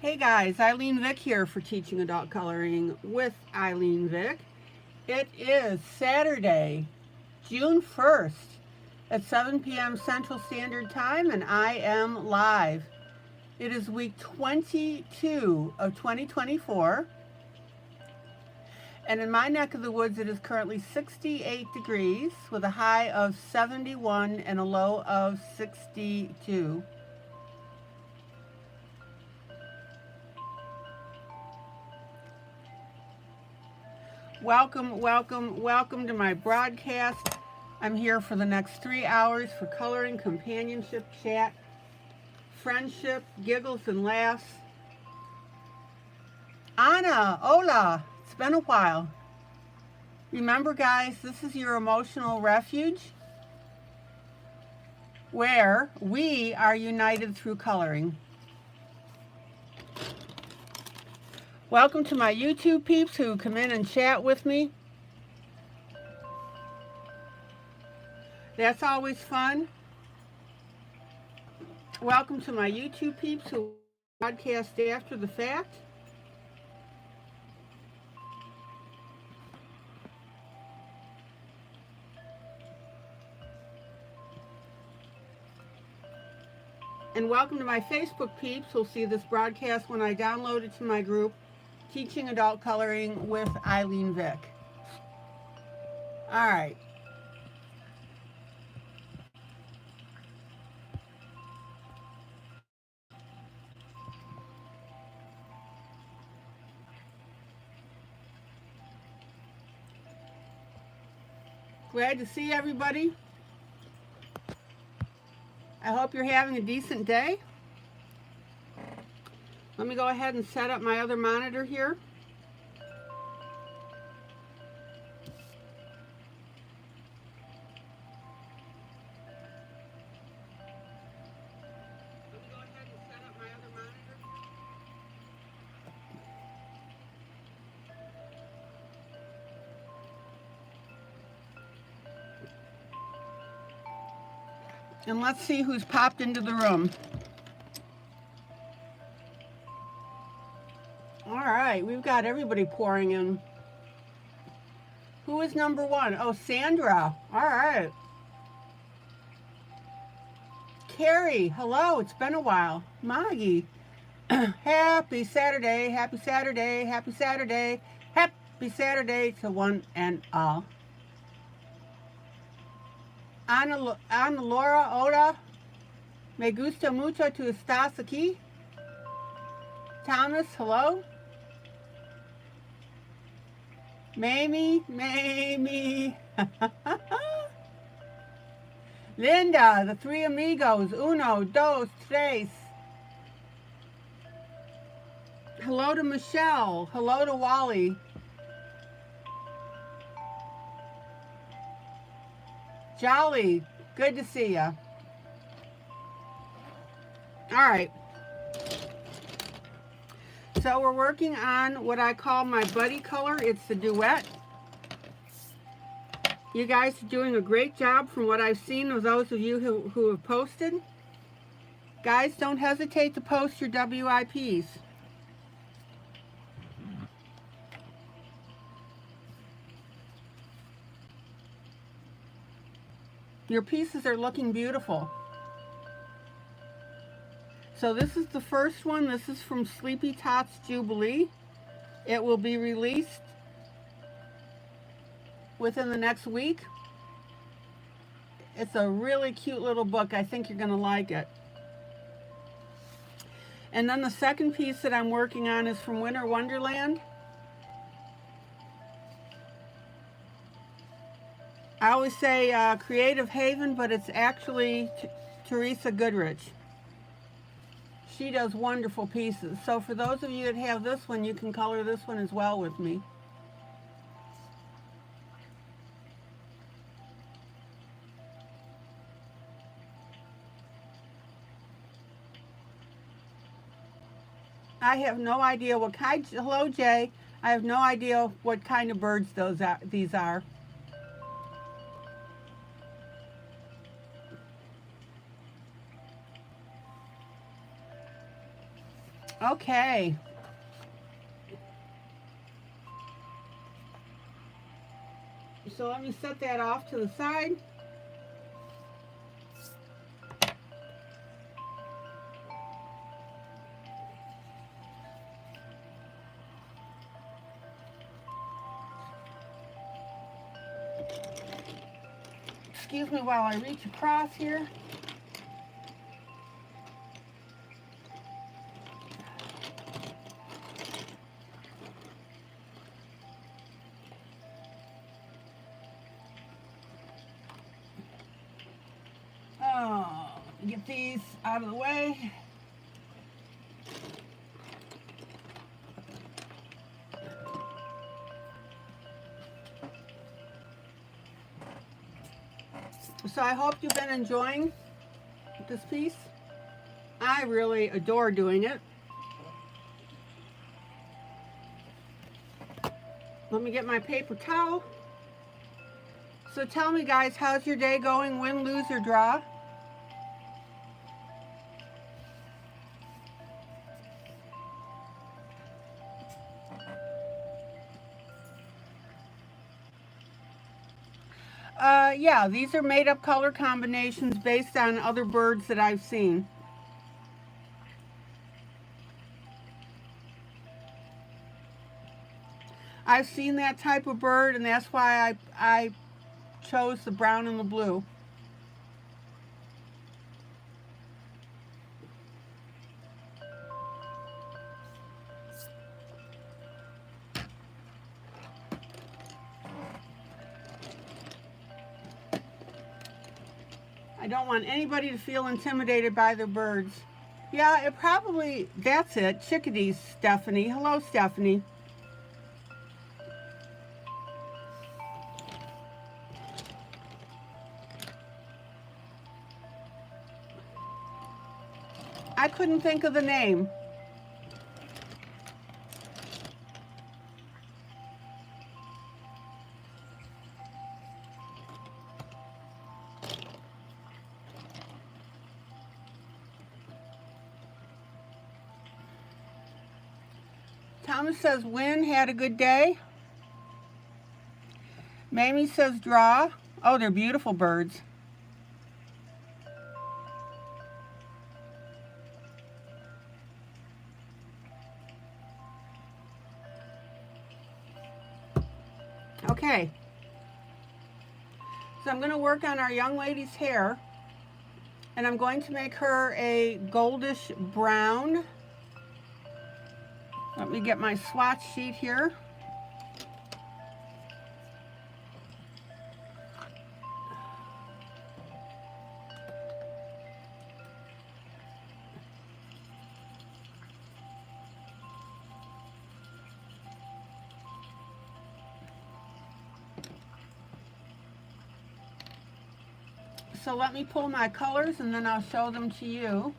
Hey guys, ILene Vick here for Teaching Adult Coloring with ILene Vick. It is Saturday, June 1st at 7 p.m. Central Standard Time, and I am live. It is week 22 of 2024, and in my neck of the woods it is currently 68 degrees with a high of 71 and a low of 62. Welcome to my broadcast. I'm here for the next 3 hours for coloring, companionship, chat, friendship, giggles, and laughs. Anna, hola, it's been a while. Remember, guys, this is your emotional refuge where we are united through coloring. Welcome to my YouTube peeps who come in and chat with me. That's always fun. Welcome to my YouTube peeps who broadcast after the fact. And welcome to my Facebook peeps who'll see this broadcast when I download it to my group, Teaching Adult Coloring with ILene Vick. All right. Glad to see everybody. I hope you're having a decent day. Let me go ahead and set up my other monitor here. And let's see who's popped into the room. All right, we've got everybody pouring in. Who is number one? Oh, Sandra. All right. Carrie, hello, it's been a while. Maggie, happy Saturday, happy Saturday, happy Saturday, happy Saturday to one and all. Ana Laura, hola. Me gusta mucho tu estás aquí. Thomas, hello. Mamie. Linda, the three amigos. Uno, dos, tres. Hello to Michelle. Hello to Wally. Jolly, good to see ya. All right. So we're working on what I call my buddy color. It's the duet. You guys are doing a great job from what I've seen of those of you who have posted. Guys, don't hesitate to post your WIPs. Your pieces are looking beautiful. So this is the first one. This is from Sleepy Tots Jubilee. It will be released within the next week. It's a really cute little book. I think you're going to like it. And then the second piece that I'm working on is from Winter Wonderland. I always say Creative Haven, but it's actually Teresa Goodrich. She does wonderful pieces. So for those of you that have this one, you can color this one as well with me. I have no idea what kind. Hello, Jay. I have no idea what kind of birds these are. Okay. So let me set that off to the side. Excuse me while I reach across here. Oh, get these out of the way. So I hope you've been enjoying this piece. I really adore doing it. Let me get my paper towel. So tell me, guys, how's your day going? Win, lose, or draw? Yeah, these are made-up color combinations based on other birds that I've seen. I've seen that type of bird, and that's why I chose the brown and the blue. I don't want anybody to feel intimidated by their birds. Yeah, it probably, that's it. Chickadees, Stephanie. Hello, Stephanie. I couldn't think of the name. Thomas says win, had a good day. Mamie says draw. Oh, they're beautiful birds. Okay. So I'm going to work on our young lady's hair, and I'm going to make her a goldish brown. Let me get my swatch sheet here. So let me pull my colors and then I'll show them to you.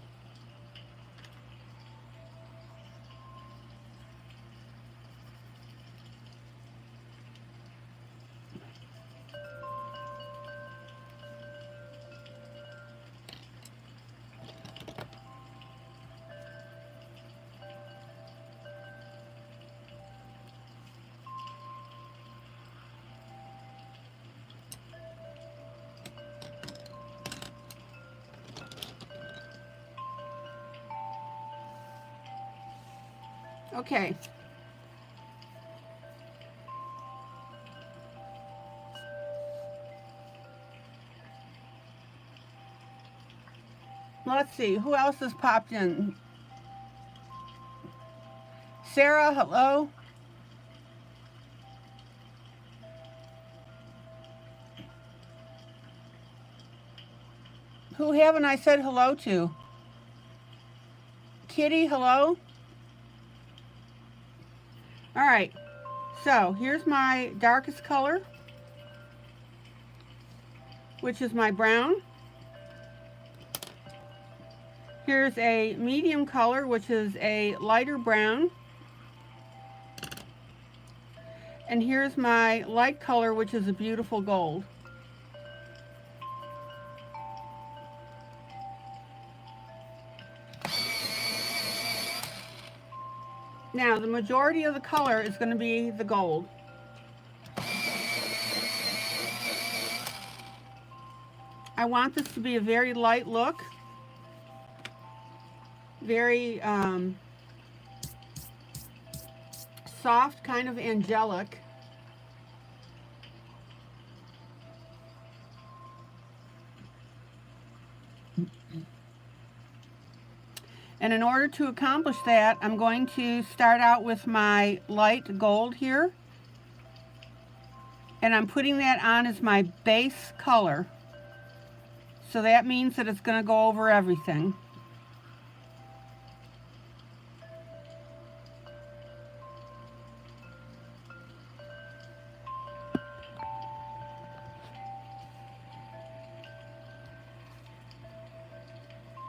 Okay. Let's see, who else has popped in? Sarah, hello. Who haven't I said hello to? Kitty, hello. All right, so here's my darkest color, which is my brown. Here's a medium color, which is a lighter brown. And here's my light color, which is a beautiful gold. Now, the majority of the color is going to be the gold. I want this to be a very light look, very soft, kind of angelic. And in order to accomplish that, I'm going to start out with my light gold here. And I'm putting that on as my base color. So that means that it's going to go over everything.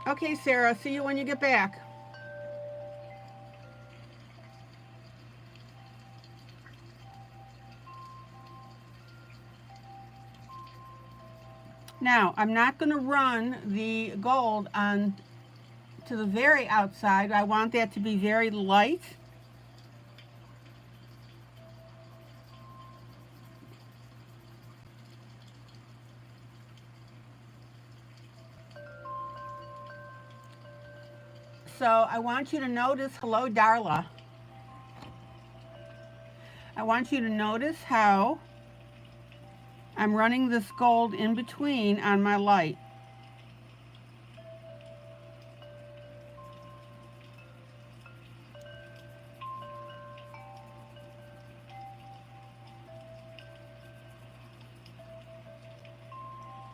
Okay, Sarah, see you when you get back. Now, I'm not going to run the gold on to the very outside. I want that to be very light. So I want you to notice, hello Darla. I want you to notice how I'm running this gold in between on my light.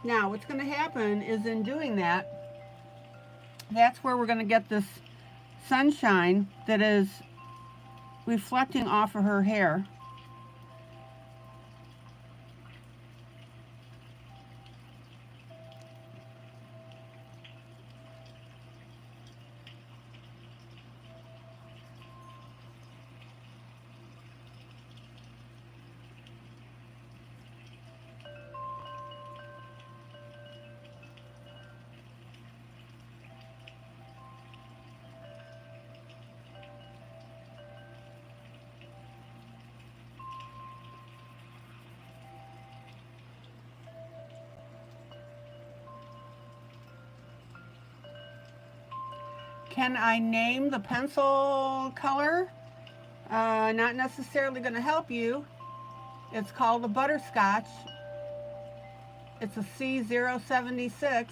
Now what's going to happen is in doing that, that's where we're going to get this sunshine that is reflecting off of her hair. Can I name the pencil color? Not necessarily going to help you. It's called a butterscotch. It's a C076,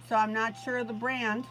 so I'm not sure of the brand.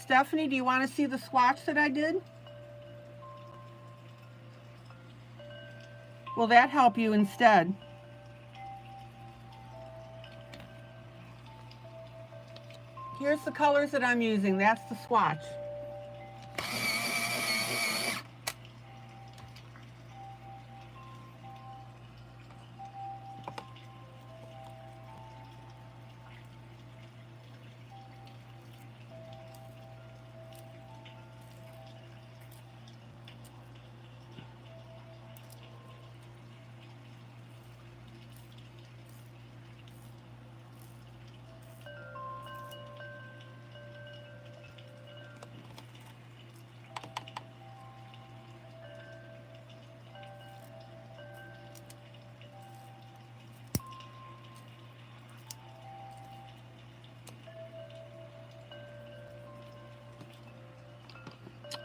Stephanie, do you want to see the swatch that I did? Will that help you instead? Here's the colors that I'm using. That's the swatch.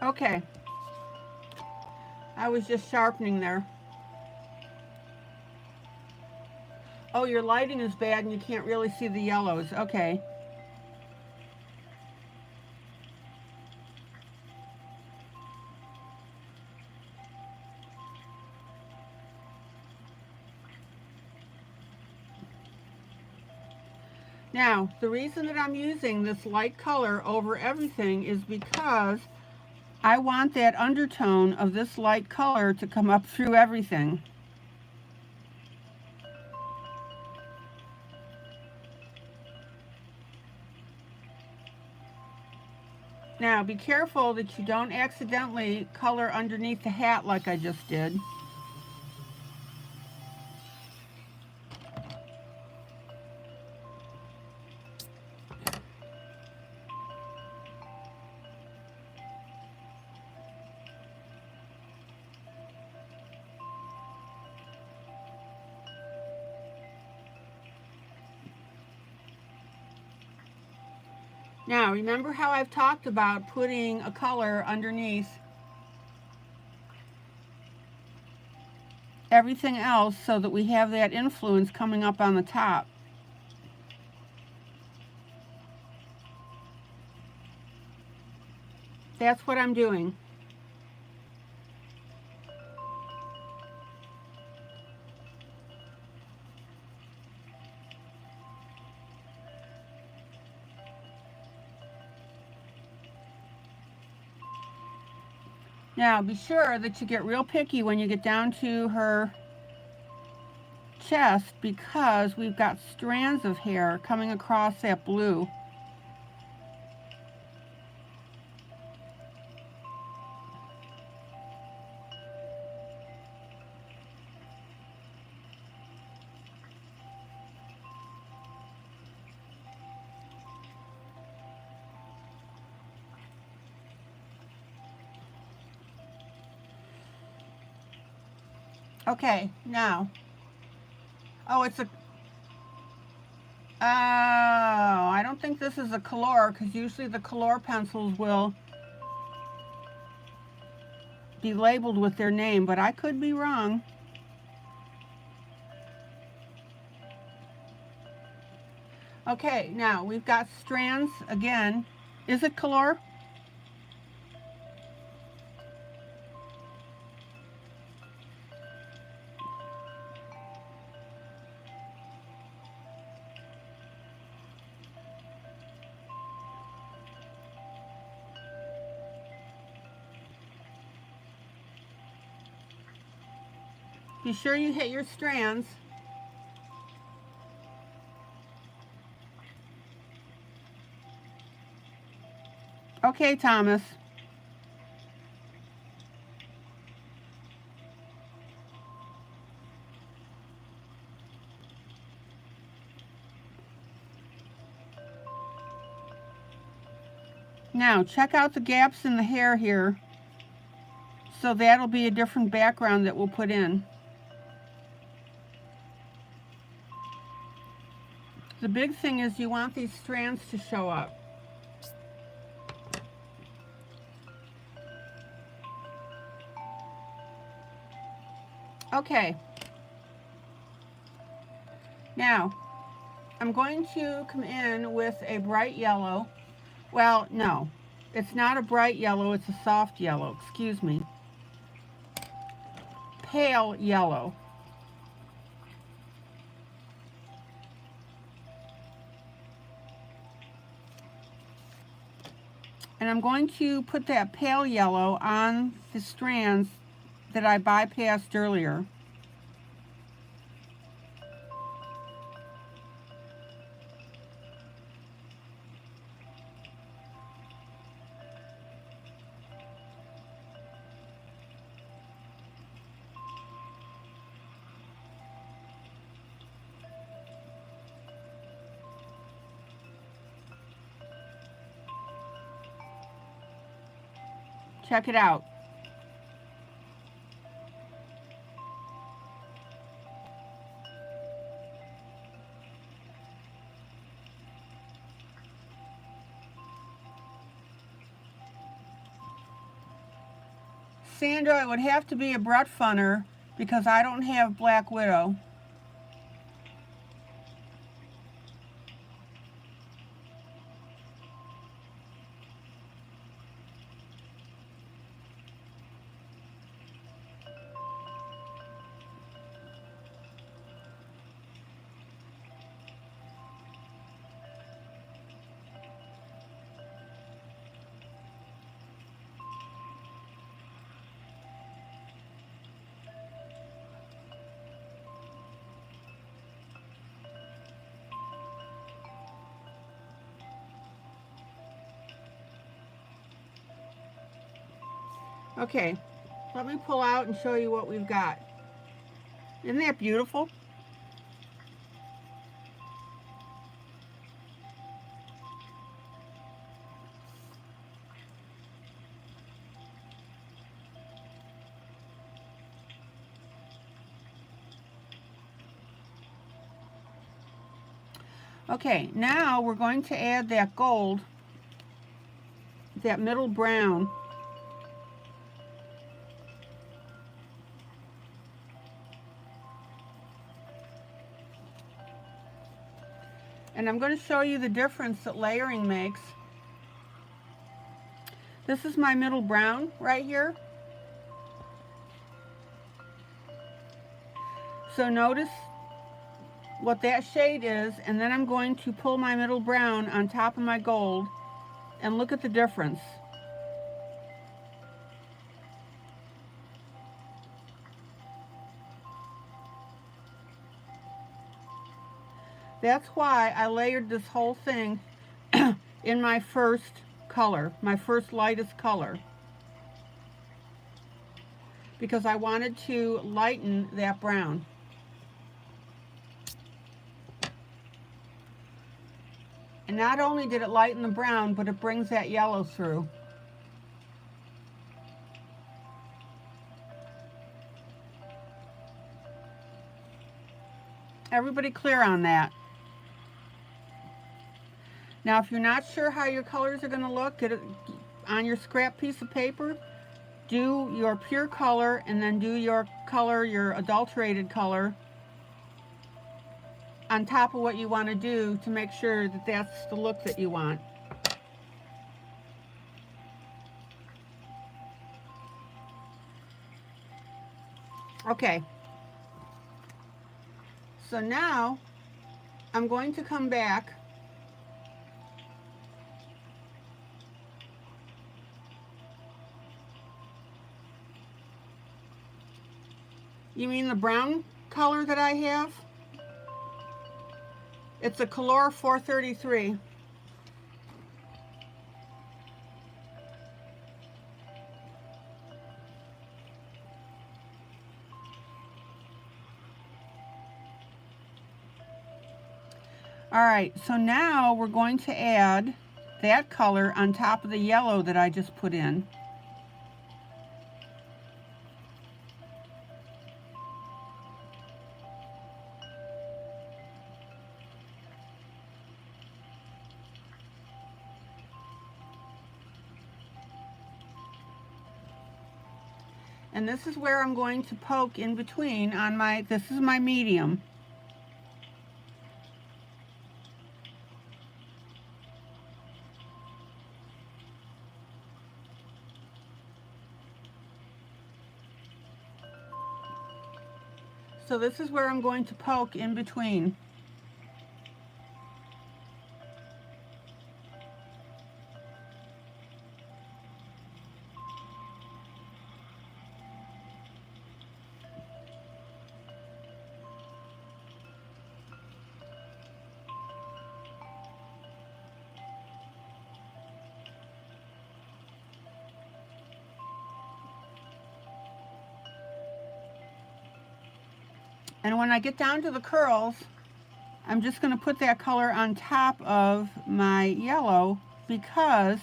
Okay. I was just sharpening there. Oh, your lighting is bad and you can't really see the yellows. Okay. Now, the reason that I'm using this light color over everything is because I want that undertone of this light color to come up through everything. Now, be careful that you don't accidentally color underneath the hat like I just did. Now, remember how I've talked about putting a color underneath everything else so that we have that influence coming up on the top. That's what I'm doing. Now, be sure that you get real picky when you get down to her chest, because we've got strands of hair coming across that blue. Okay, now, it's a, I don't think this is a color, because usually the color pencils will be labeled with their name, but I could be wrong. Okay, now we've got strands again. Is it color? Be sure you hit your strands. Okay, Thomas. Now, check out the gaps in the hair here. So that'll be a different background that we'll put in. The big thing is you want these strands to show up. Okay. Now, I'm going to come in with a bright yellow. Well, no, it's not a bright yellow, it's a soft yellow, excuse me. Pale yellow. And I'm going to put that pale yellow on the strands that I bypassed earlier. Check it out. Sandra, it would have to be a Brett funner because I don't have Black Widow. Okay, let me pull out and show you what we've got. Isn't that beautiful? Okay, now we're going to add that gold, that middle brown. And I'm going to show you the difference that layering makes. This is my middle brown right here. So notice what that shade is, and then I'm going to pull my middle brown on top of my gold and look at the difference. That's why I layered this whole thing in my first color, my first lightest color, because I wanted to lighten that brown. And not only did it lighten the brown, but it brings that yellow through. Everybody clear on that? Now, if you're not sure how your colors are going to look, get it on your scrap piece of paper. Do your pure color and then do your color, your adulterated color, on top of what you want to do to make sure that that's the look that you want. Okay. So now I'm going to come back You mean the brown color that I have? It's a Color 433. All right, so now we're going to add that color on top of the yellow that I just put in. And this is where I'm going to poke in between on this is my medium. So this is where I'm going to poke in between. And when I get down to the curls, I'm just going to put that color on top of my yellow because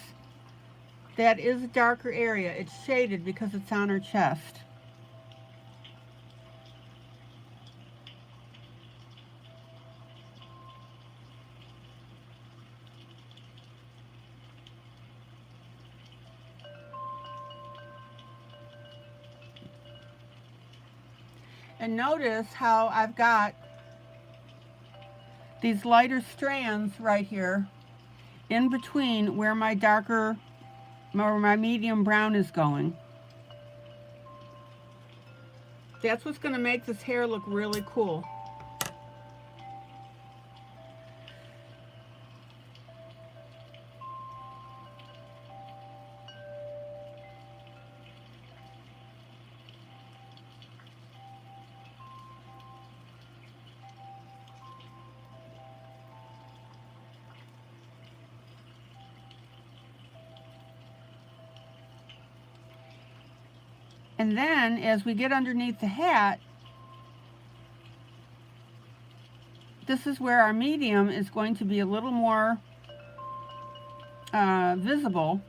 that is a darker area. It's shaded because it's on her chest. And notice how I've got these lighter strands right here in between where my medium brown is going. That's what's going to make this hair look really cool. And then as we get underneath the hat, this is where our medium is going to be a little more visible,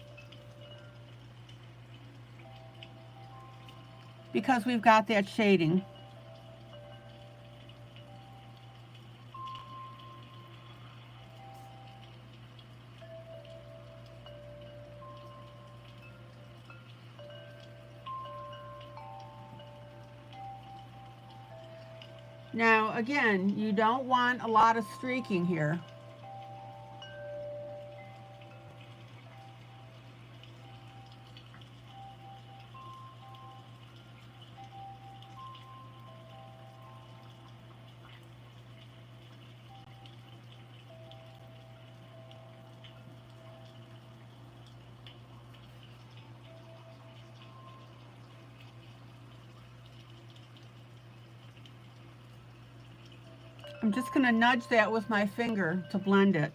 because we've got that shading. Now again, you don't want a lot of streaking here. I'm just going to nudge that with my finger to blend it.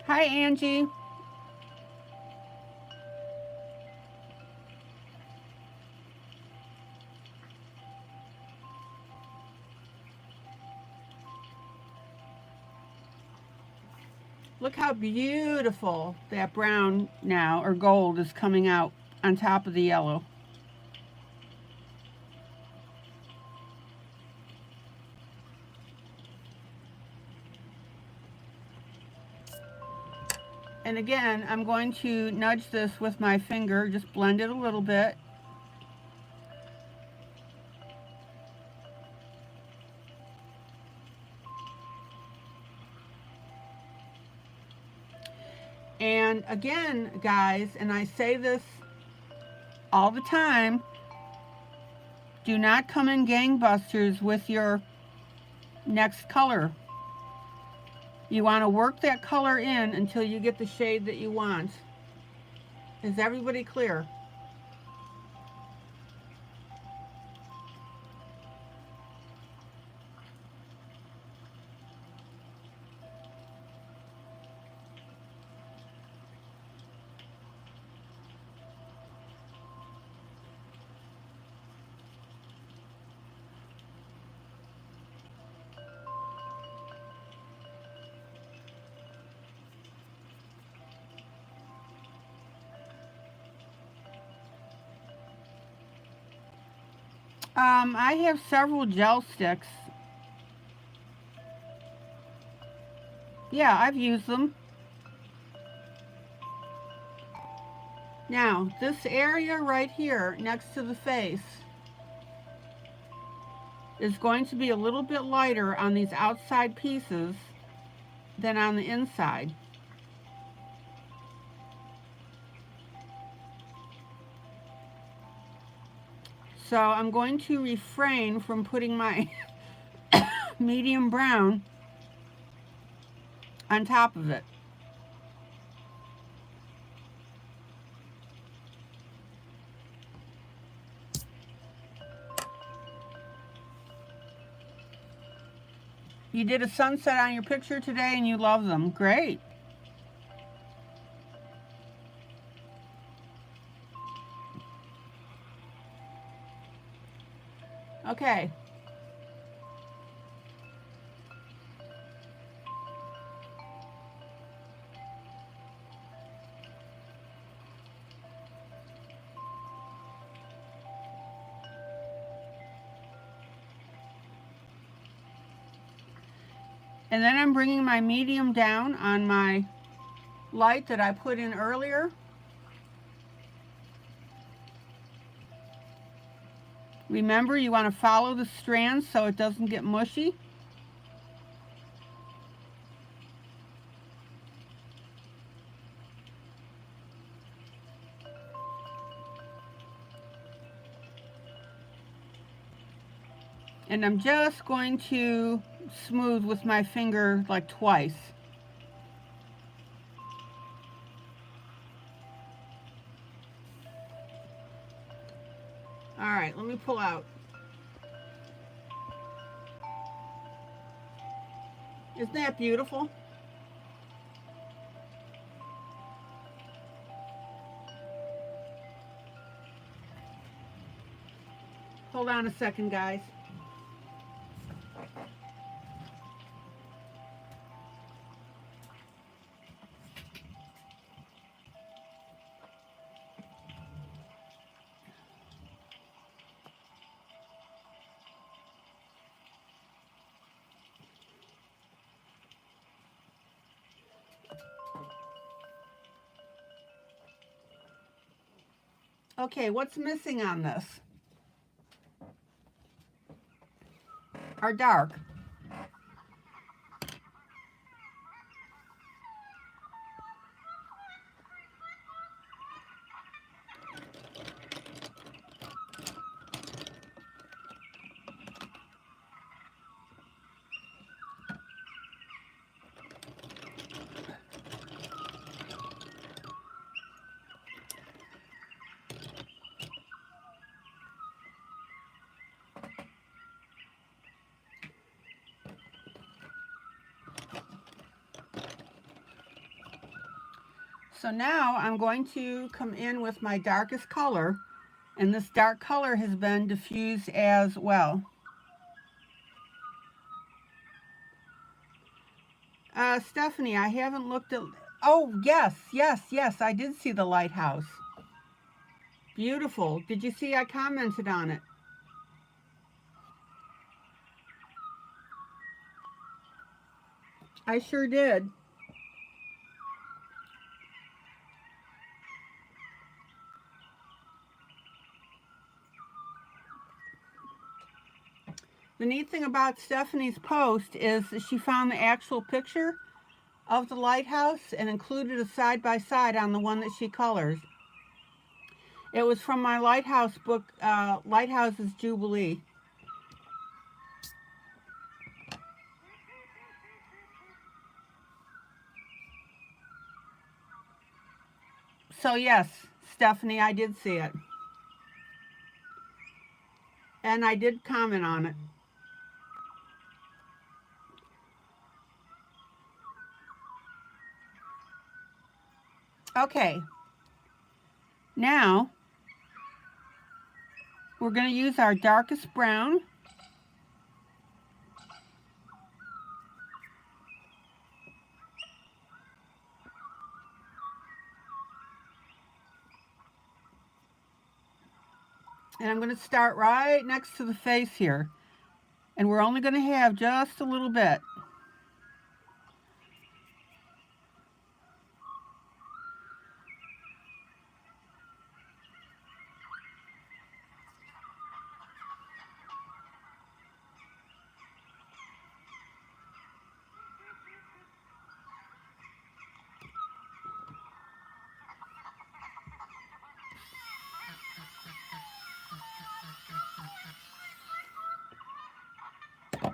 Hi, Angie. Look how beautiful that brown now, or gold, is coming out on top of the yellow. And again, I'm going to nudge this with my finger, just blend it a little bit. And again, guys, and I say this all the time, do not come in gangbusters with your next color. You want to work that color in until you get the shade that you want. Is everybody clear? I have several gel sticks. Yeah, I've used them. Now, this area right here next to the face is going to be a little bit lighter on these outside pieces than on the inside. So I'm going to refrain from putting my medium brown on top of it. You did a sunset on your picture today and you love them. Great. Okay. And then I'm bringing my medium down on my light that I put in earlier. Remember, you want to follow the strands so it doesn't get mushy. And I'm just going to smooth with my finger like twice. All right, let me pull out. Isn't that beautiful? Hold on a second, guys. Okay, what's missing on this? Our dark. So now I'm going to come in with my darkest color, and this dark color has been diffused as well. Stephanie, I haven't looked at, oh, yes, I did see the lighthouse. Beautiful. Did you see I commented on it? I sure did. The neat thing about Stephanie's post is that she found the actual picture of the lighthouse and included a side-by-side on the one that she colors. It was from my lighthouse book, Lighthouses Jubilee. So yes, Stephanie, I did see it. And I did comment on it. Okay, now we're going to use our darkest brown. And I'm going to start right next to the face here. And we're only going to have just a little bit.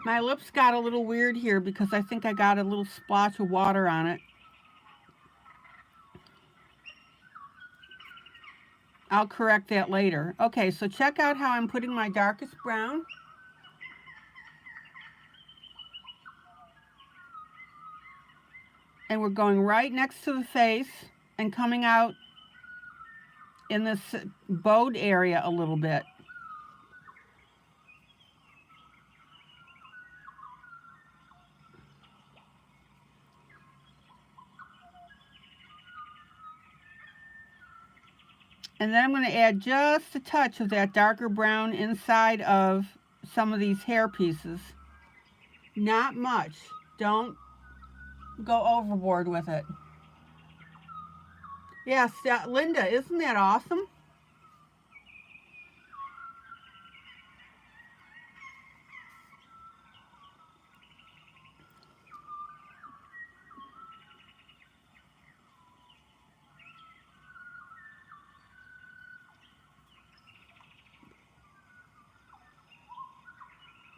My lips got a little weird here because I think I got a little splotch of water on it. I'll correct that later. Okay, so check out how I'm putting my darkest brown. And we're going right next to the face and coming out in this bowed area a little bit. And then I'm going to add just a touch of that darker brown inside of some of these hair pieces. Not much. Don't go overboard with it. Yes, Linda, isn't that awesome?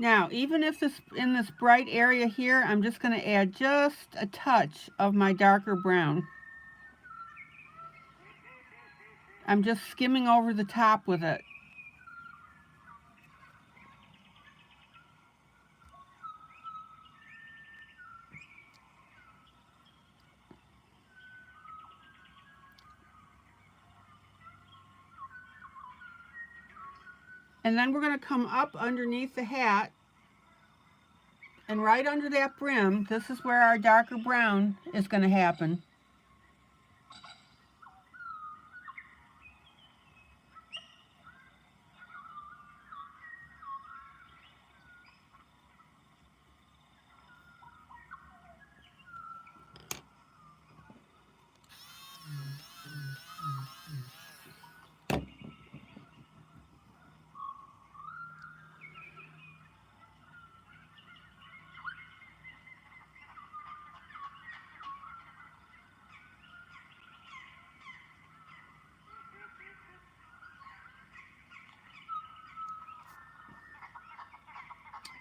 Now, even if in this bright area here, I'm just going to add just a touch of my darker brown. I'm just skimming over the top with it. And then we're going to come up underneath the hat, and right under that brim, this is where our darker brown is going to happen.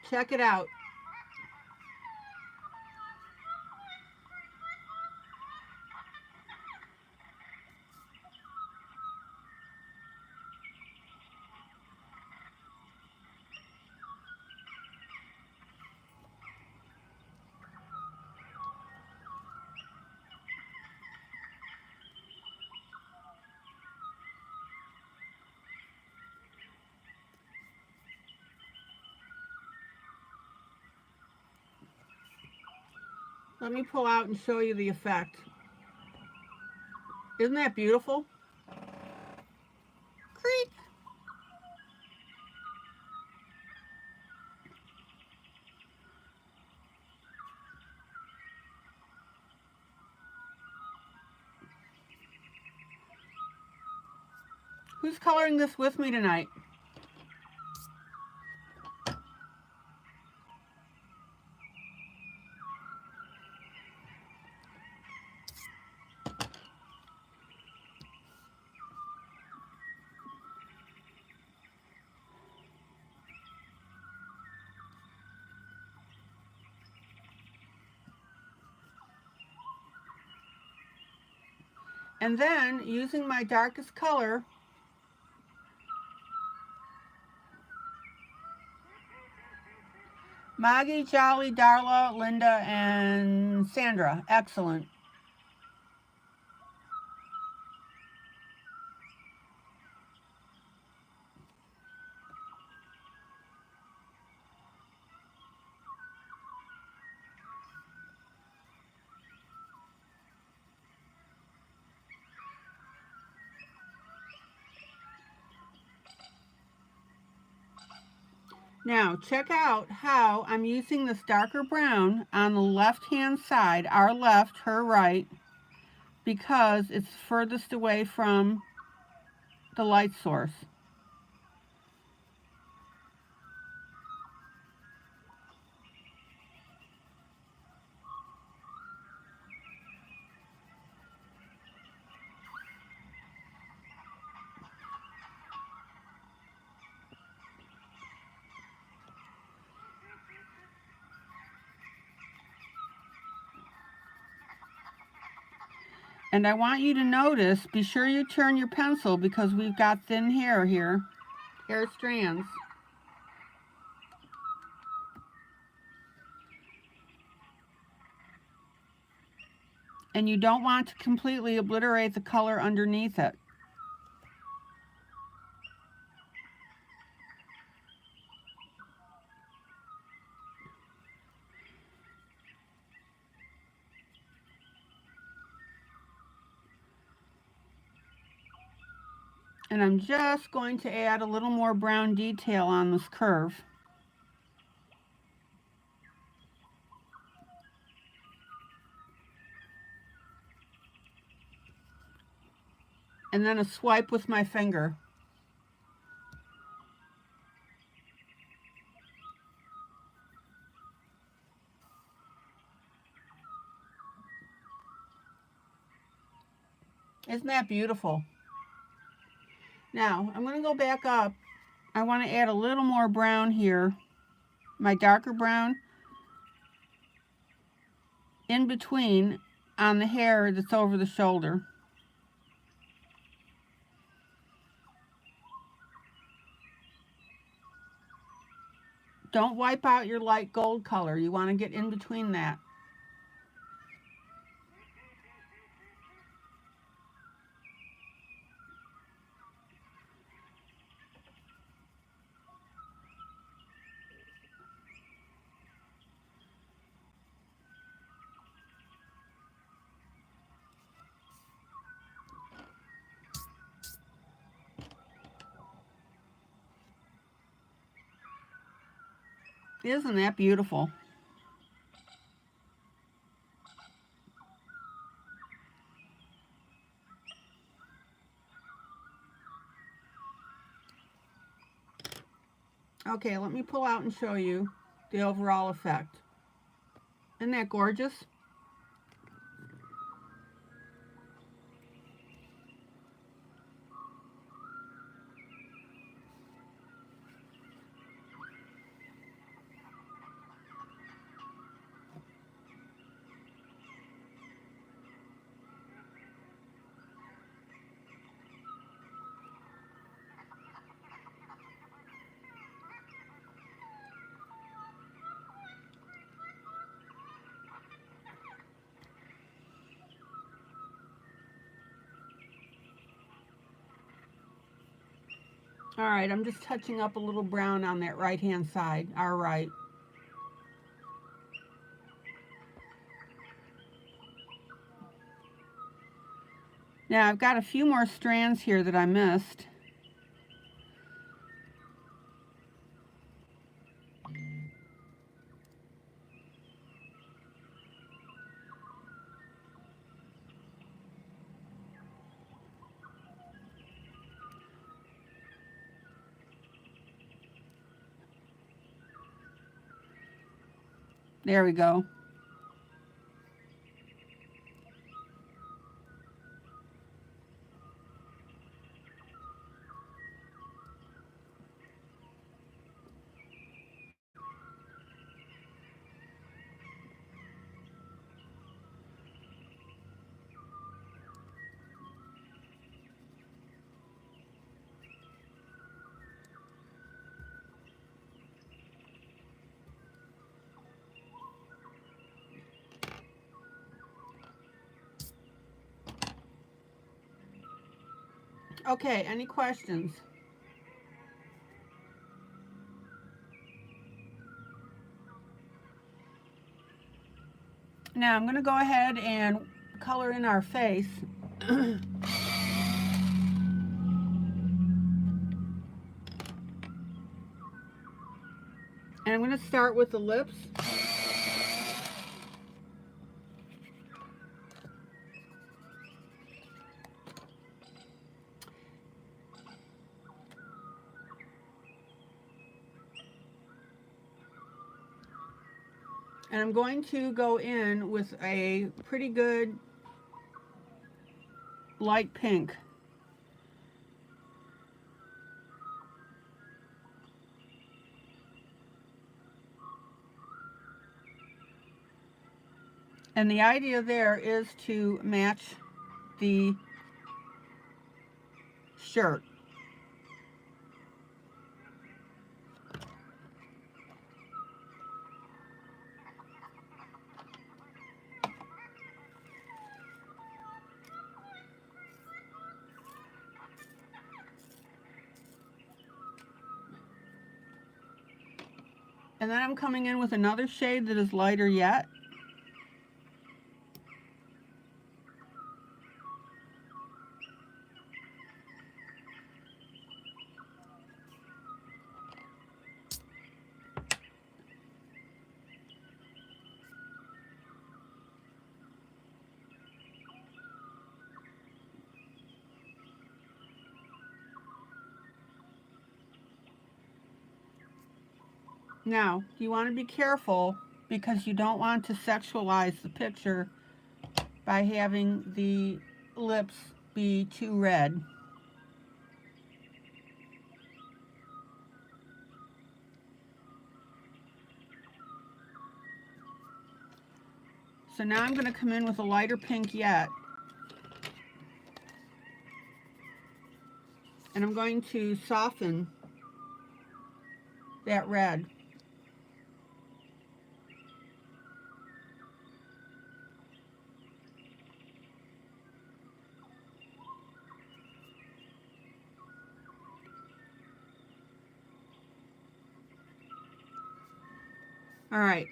Check it out. Let me pull out and show you the effect. Isn't that beautiful? Creak! Who's coloring this with me tonight? And then, using my darkest color, Maggie, Jolly, Darla, Linda, and Sandra. Excellent. Now, check out how I'm using this darker brown on the left-hand side, our left, her right, because it's furthest away from the light source. And I want you to notice, be sure you turn your pencil because we've got thin hair here, hair strands. And you don't want to completely obliterate the color underneath it. And I'm just going to add a little more brown detail on this curve. And then a swipe with my finger. Isn't that beautiful? Now, I'm going to go back up. I want to add a little more brown here. my darker brown in between on the hair that's over the shoulder. Don't wipe out your light gold color. You want to get in between that. Isn't that beautiful? Okay, let me pull out and show you the overall effect. Isn't that gorgeous? All right, I'm just touching up a little brown on that right-hand side, our right. Now I've got a few more strands here that I missed. There we go. Okay, any questions? Now I'm going to go ahead and color in our face. And I'm going to start with the lips. And I'm going to go in with a pretty good light pink. And the idea there is to match the shirt. And then I'm coming in with another shade that is lighter yet. Now, you want to be careful because you don't want to sexualize the picture by having the lips be too red. So now I'm going to come in with a lighter pink yet. And I'm going to soften that red. All right.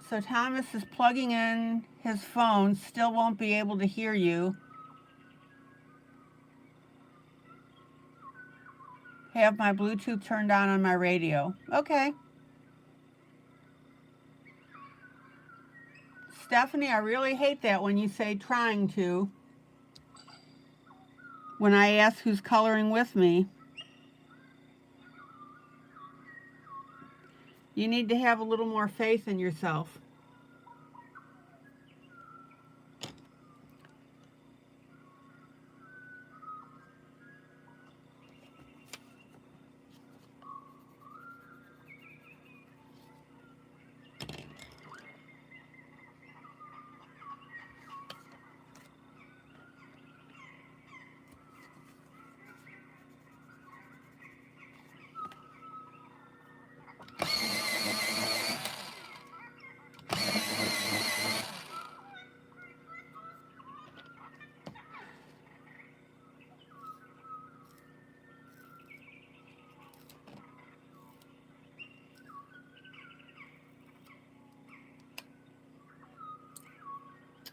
So Thomas is plugging in his phone, still won't be able to hear you. Have my Bluetooth turned on my radio. Okay. Stephanie, I really hate that when you say trying to. When I ask who's coloring with me. You need to have a little more faith in yourself.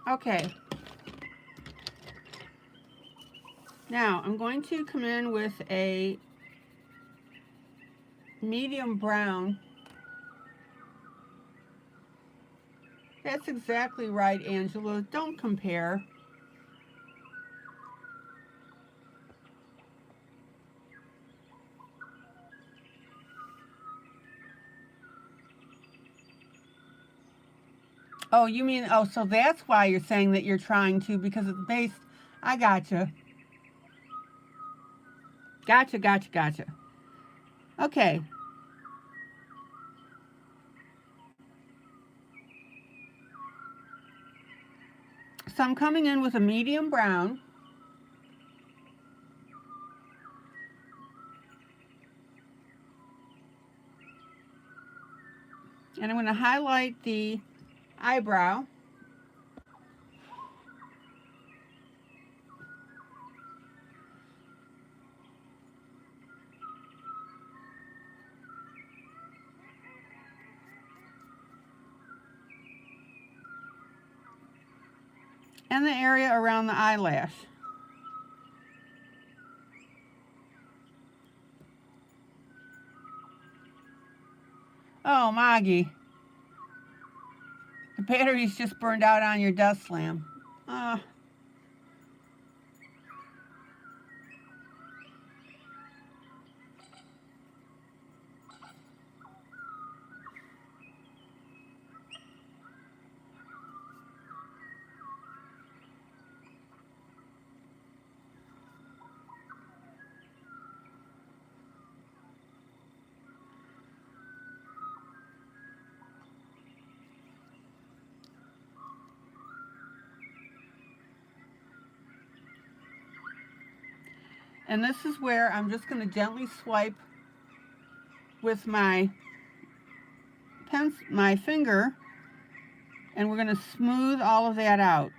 Okay. Now I'm going to come in with a medium brown. That's exactly right, Angela. Don't compare. Oh, you mean, oh, so that's why you're saying that you're trying to, because it's based, I gotcha. Gotcha. Okay. So I'm coming in with a medium brown. And I'm going to highlight the eyebrow. And the area around the eyelash. Oh, Maggie. The battery's just burned out on your dust lamp. And this is where I'm just going to gently swipe with my finger, and we're going to smooth all of that out.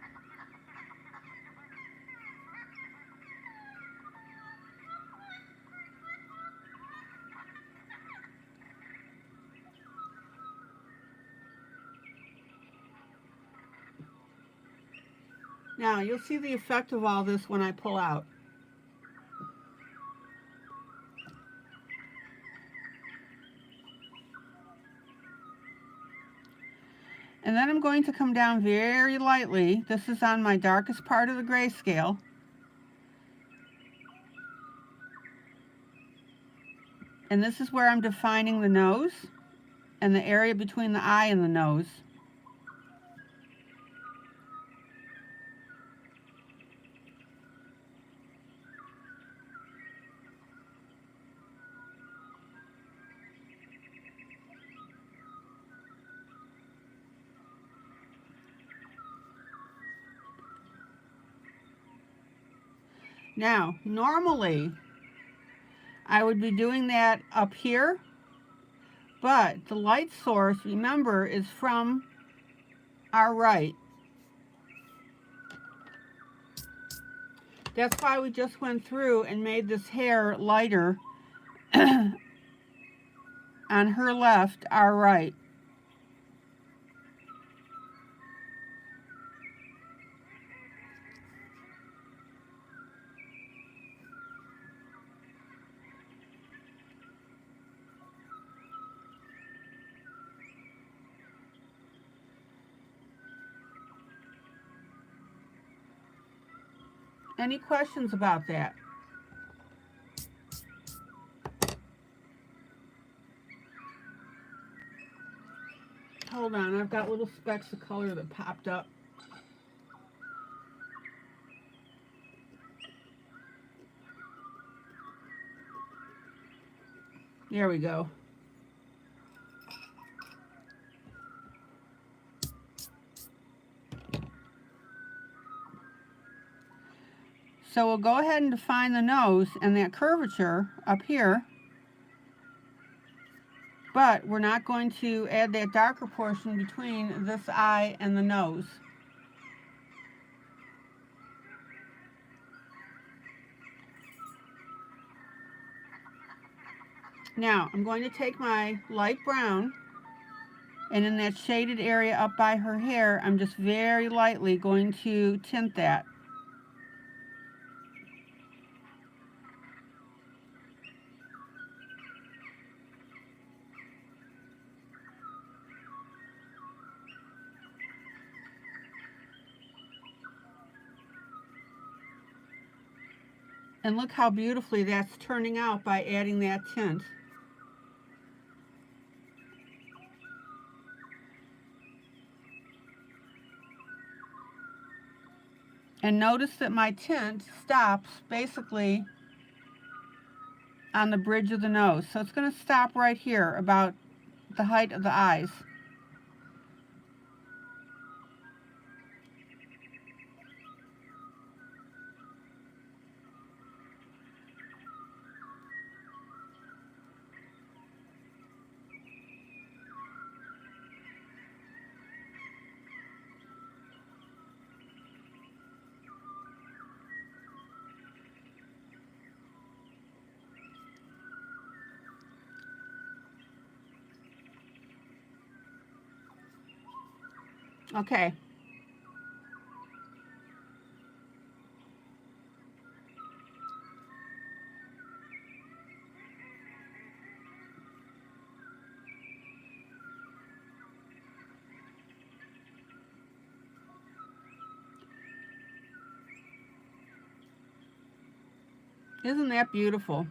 Now, you'll see the effect of all this when I pull out. And then I'm going to come down very lightly. This is on my darkest part of the grayscale. And this is where I'm defining the nose and the area between the eye and the nose. Now, normally, I would be doing that up here, but the light source, remember, is from our right. That's why we just went through and made this hair lighter on her left, our right. Any questions about that? Hold on, I've got little specks of color that popped up. There we go. So we'll go ahead and define the nose and that curvature up here, but we're not going to add that darker portion between this eye and the nose. Now, I'm going to take my light brown, and in that shaded area up by her hair, I'm just very lightly going to tint that. And look how beautifully that's turning out by adding that tint. And notice that my tint stops basically on the bridge of the nose. So it's going to stop right here, about the height of the eyes. Okay. Isn't that beautiful?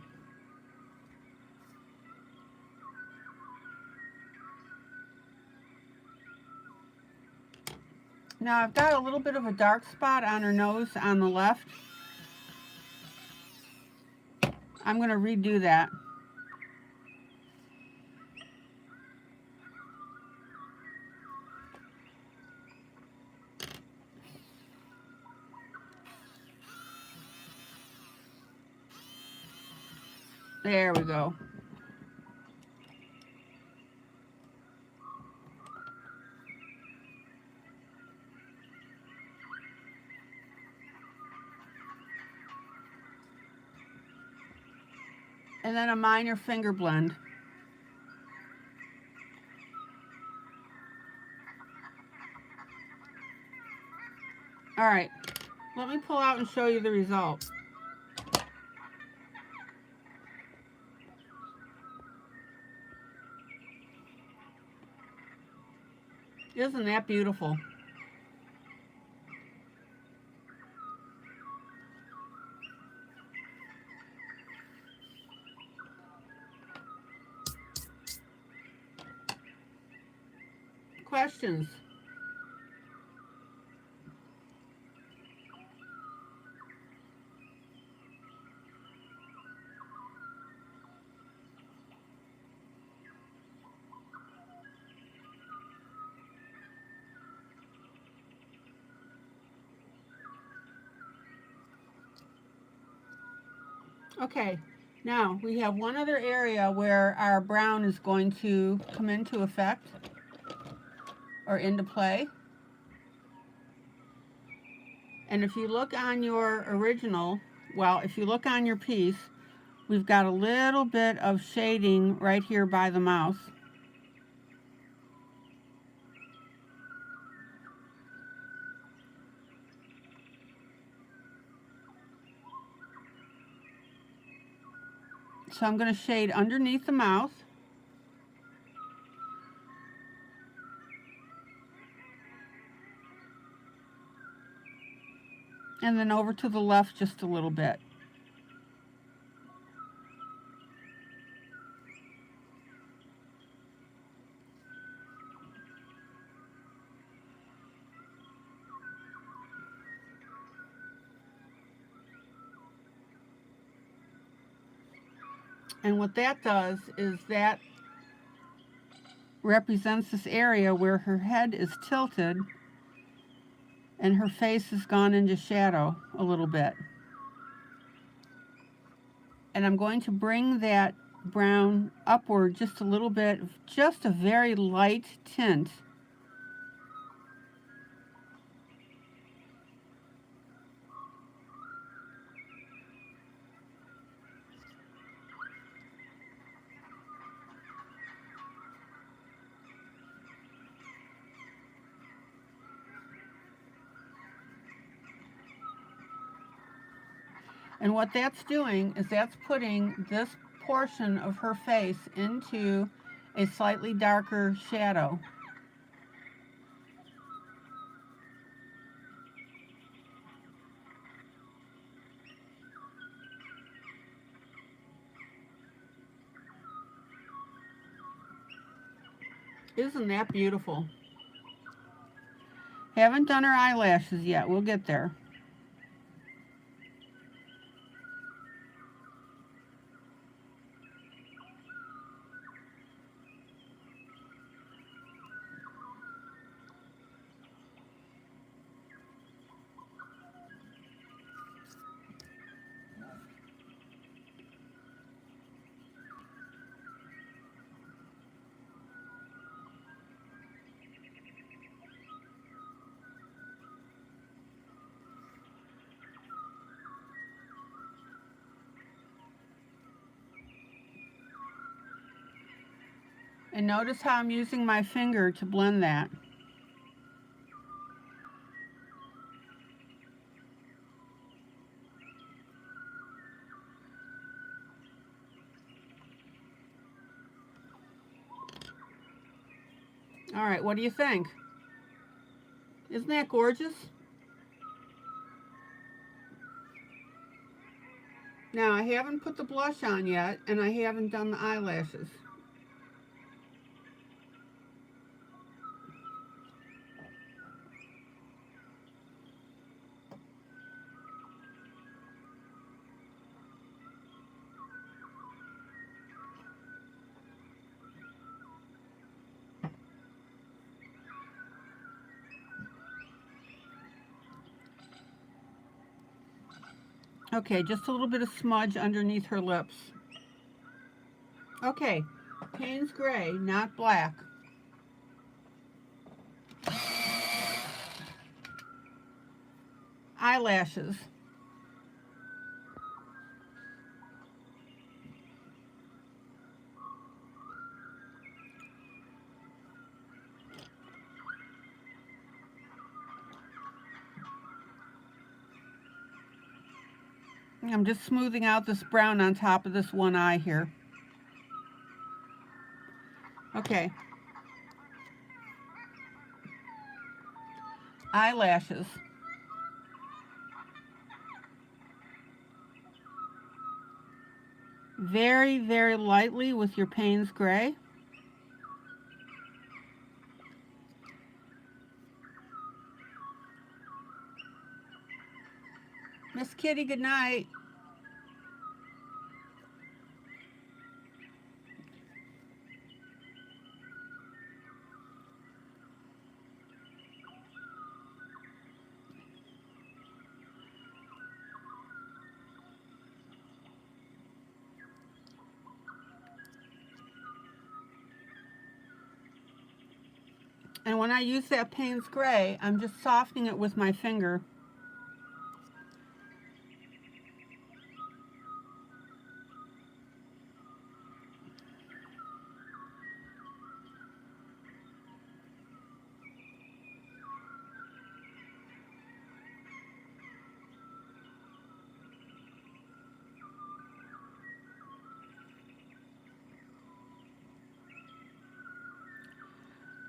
Now I've got a little bit of a dark spot on her nose on the left. I'm going to redo that. There we go. And then a minor finger blend. All right, let me pull out and show you the result. Isn't that beautiful? Questions? Okay, now we have one other area where our brown is going to come into effect or into play. And if you look on your original, well, if you look on your piece, we've got a little bit of shading right here by the mouth. So I'm going to shade underneath the mouth. And then over to the left just a little bit. And what that does is that represents this area where her head is tilted and her face has gone into shadow a little bit. And I'm going to bring that brown upward just a little bit, just a very light tint. And what that's doing is that's putting this portion of her face into a slightly darker shadow. Isn't that beautiful? Haven't done her eyelashes yet. We'll get there. And notice how I'm using my finger to blend that. All right, what do you think? Isn't that gorgeous? Now, I haven't put the blush on yet, and I haven't done the eyelashes. Okay, just a little bit of smudge underneath her lips. Okay, Payne's Gray, not black. Eyelashes. I'm just smoothing out this brown on top of this one eye here. Okay. Eyelashes. Very, very lightly with your Payne's Gray. Miss Kitty, good night. And when I use that Payne's Gray, I'm just softening it with my finger.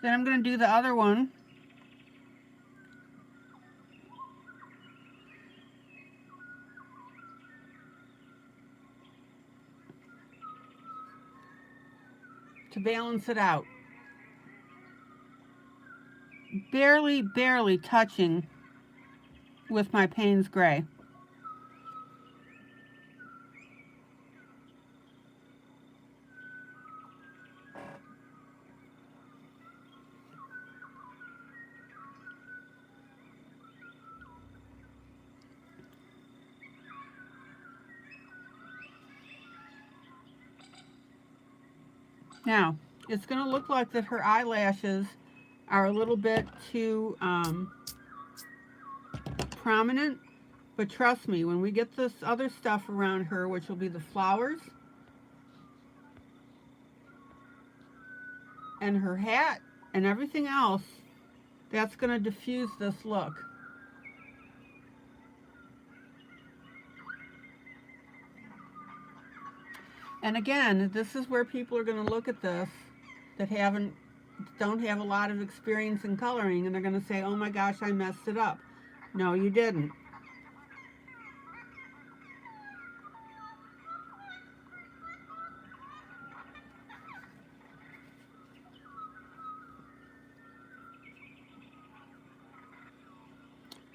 Then I'm going to do the other one. To balance it out. Barely touching with my Payne's Gray. Now, it's going to look like that her eyelashes are a little bit too prominent, but trust me, when we get this other stuff around her, which will be the flowers and her hat and everything else, that's going to diffuse this look. And again, this is where people are going to look at this that don't have a lot of experience in coloring, and they're going to say, oh my gosh, I messed it up. No, you didn't.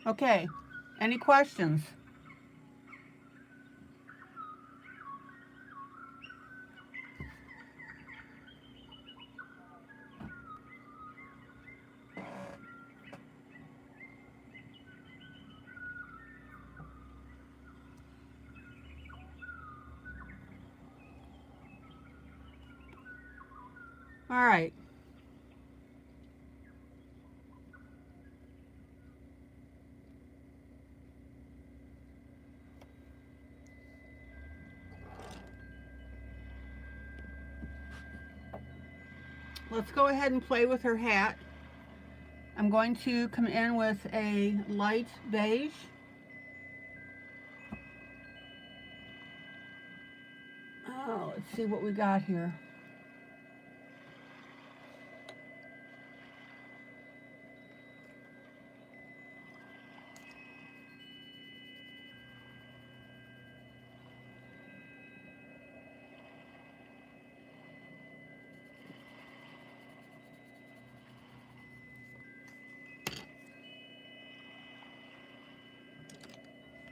Okay, any questions? All right. Let's go ahead and play with her hat. I'm going to come in with a light beige. Oh, let's see what we got here.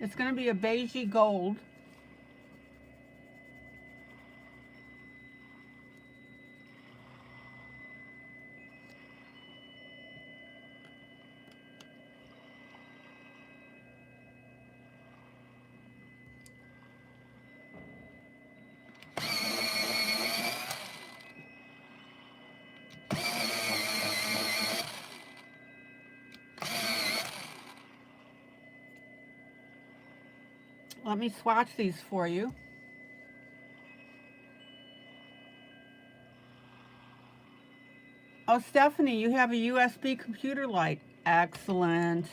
It's going to be a beigey gold. Let me swatch these for you. Oh, Stephanie, you have a USB computer light. Excellent.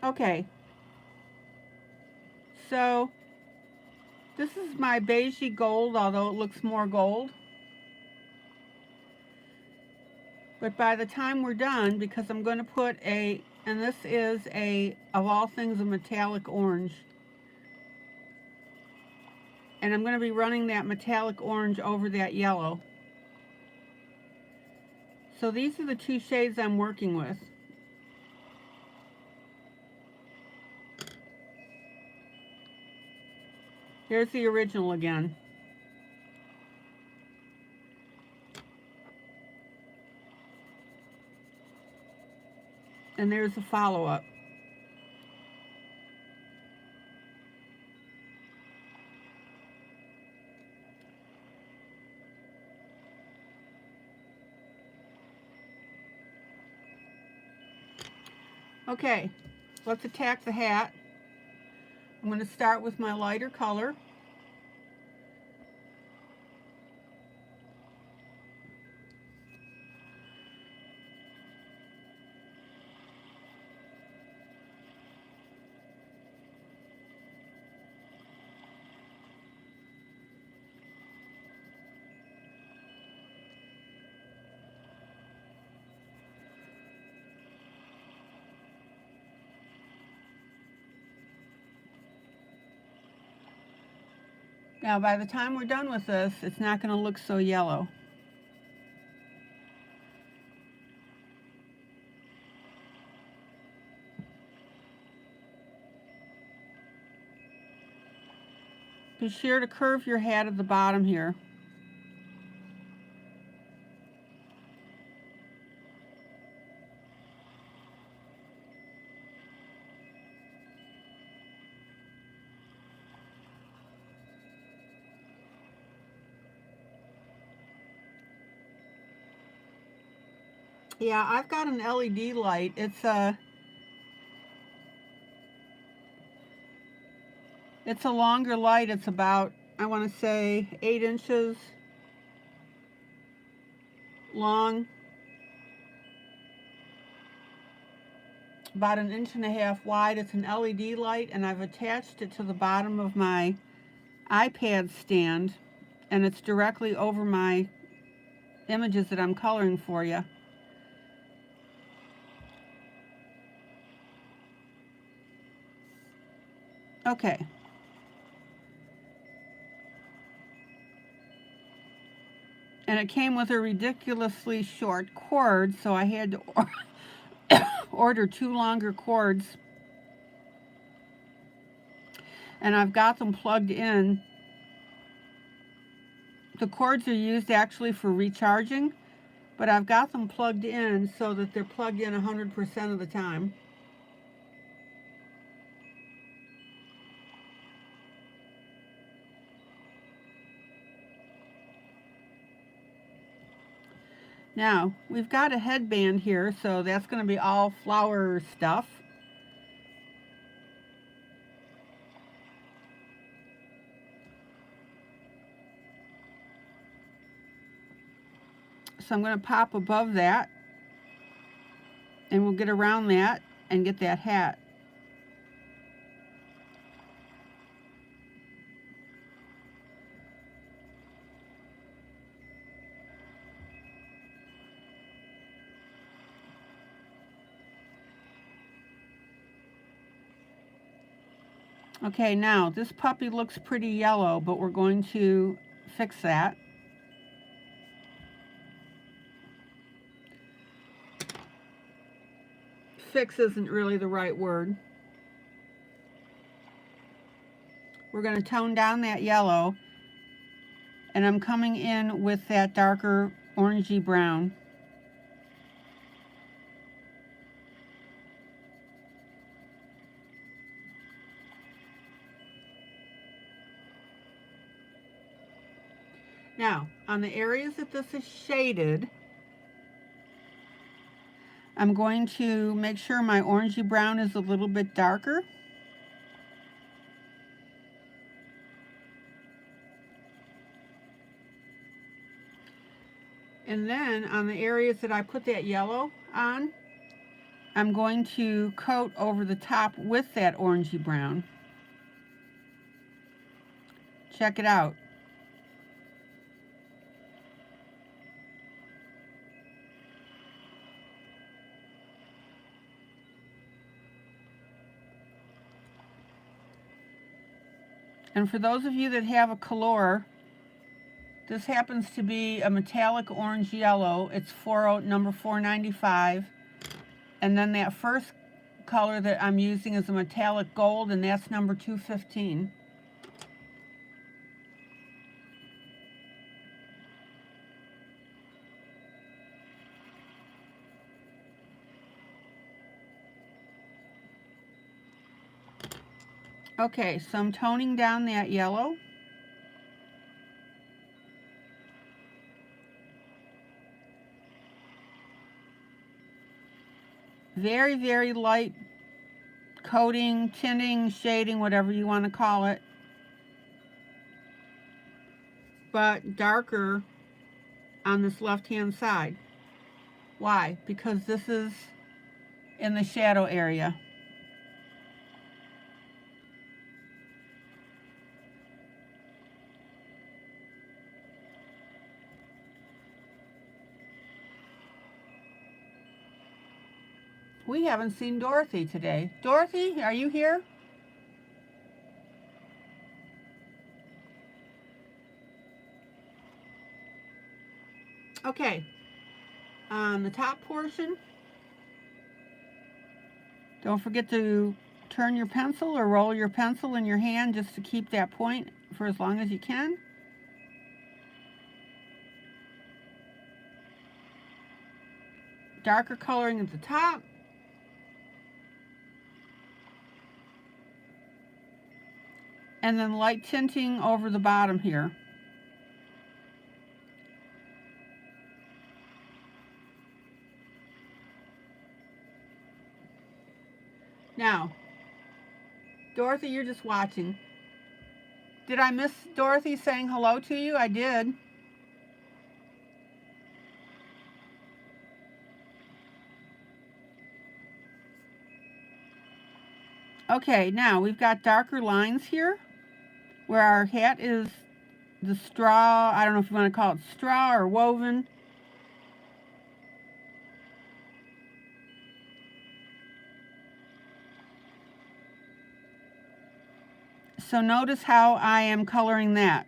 Okay. So, this is my beigey gold, although it looks more gold. But by the time we're done, because I'm going to put and this is of all things, a metallic orange. And I'm going to be running that metallic orange over that yellow. So these are the two shades I'm working with. Here's the original again. And there's the follow-up. Okay, let's attack the hat. I'm going to start with my lighter color. Now, by the time we're done with this, it's not going to look so yellow. Be sure to curve your hat at the bottom here. Yeah, I've got an LED light. It's a longer light. It's about, I want to say, 8 inches long, about 1.5 inches wide. It's an LED light, and I've attached it to the bottom of my iPad stand, and it's directly over my images that I'm coloring for you. Okay. And it came with a ridiculously short cord, so I had to order 2 longer cords. And I've got them plugged in. The cords are used actually for recharging, but I've got them plugged in so that they're plugged in 100% of the time. Now, we've got a headband here, so that's going to be all flower stuff. So I'm going to pop above that, and we'll get around that and get that hat. Okay, now this puppy looks pretty yellow, but we're going to fix that. Fix isn't really the right word. We're going to tone down that yellow, and I'm coming in with that darker orangey brown. Now, on the areas that this is shaded, I'm going to make sure my orangey brown is a little bit darker. And then on the areas that I put that yellow on, I'm going to coat over the top with that orangey brown. Check it out. And for those of you that have a color, this happens to be a metallic orange yellow. It's number 495. And then that first color that I'm using is a metallic gold, and that's number 215. Okay, so I'm toning down that yellow. Very, very light coating, tinting, shading, whatever you want to call it, but darker on this left-hand side. Why? Because this is in the shadow area. We haven't seen Dorothy today. Dorothy, are you here? Okay, on the top portion, don't forget to turn your pencil or roll your pencil in your hand just to keep that point for as long as you can. Darker coloring at the top. And then light tinting over the bottom here. Now, Dorothy, you're just watching. Did I miss Dorothy saying hello to you? I did. Okay, now we've got darker lines here where our hat is the straw. I don't know if you want to call it straw or woven. So notice how I am coloring that.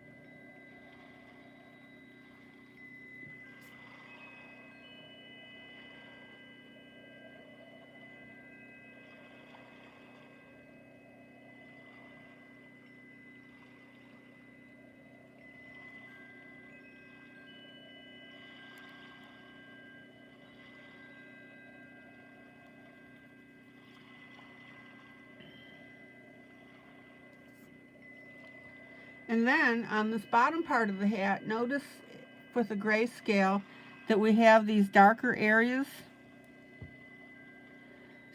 And then on this bottom part of the hat, notice with the grayscale that we have these darker areas.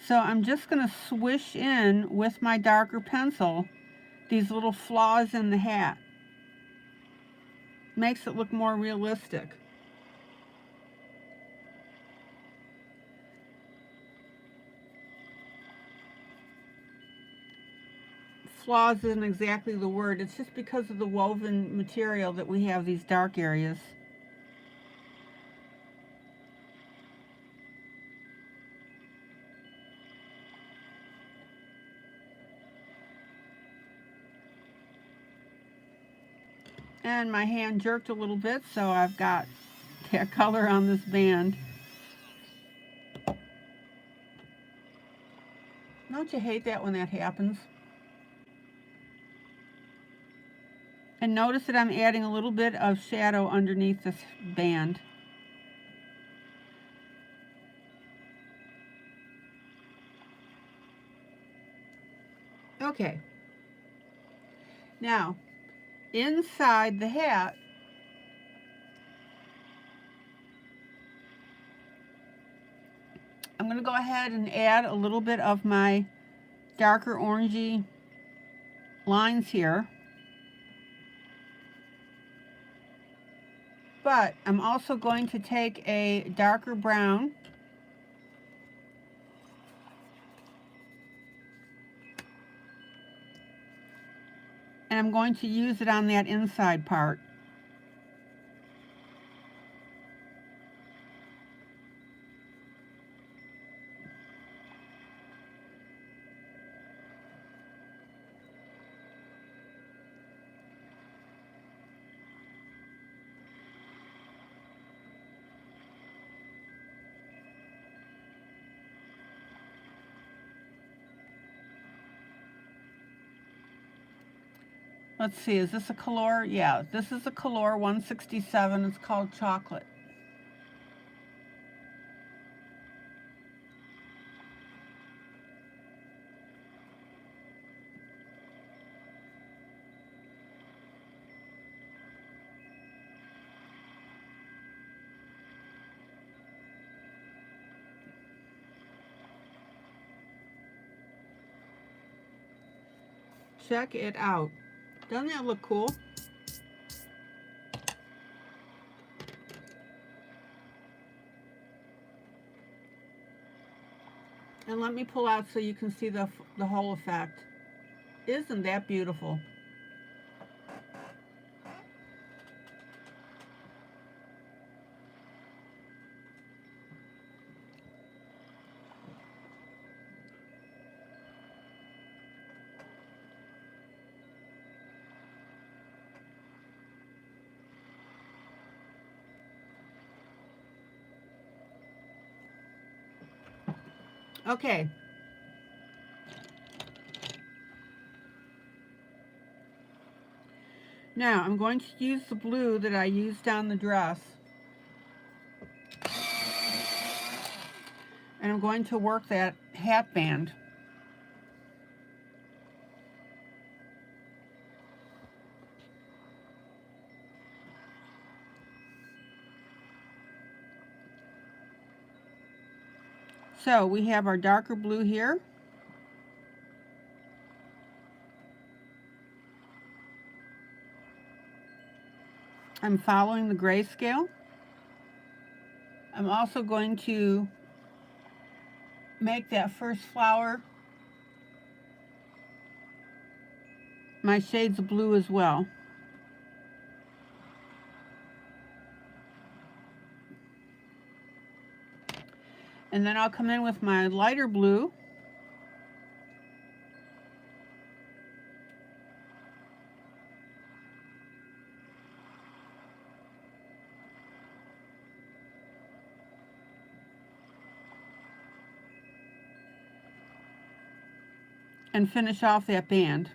So I'm just going to swish in with my darker pencil these little flaws in the hat. Makes it look more realistic. Flaws isn't exactly the word. It's just because of the woven material that we have these dark areas. And my hand jerked a little bit, so I've got that color on this band. Don't you hate that when that happens? And notice that I'm adding a little bit of shadow underneath this band. Okay. Now, inside the hat, I'm going to go ahead and add a little bit of my darker orangey lines here. But I'm also going to take a darker brown and I'm going to use it on that inside part. Let's see, is this a color? Yeah, this is a color 167. It's called Chocolate. Check it out. Doesn't that look cool? And let me pull out so you can see the whole effect. Isn't that beautiful? Okay. Now I'm going to use the blue that I used on the dress. And I'm going to work that hat band. So we have our darker blue here. I'm following the grayscale. I'm also going to make that first flower my shades of blue as well. And then I'll come in with my lighter blue. And finish off that band.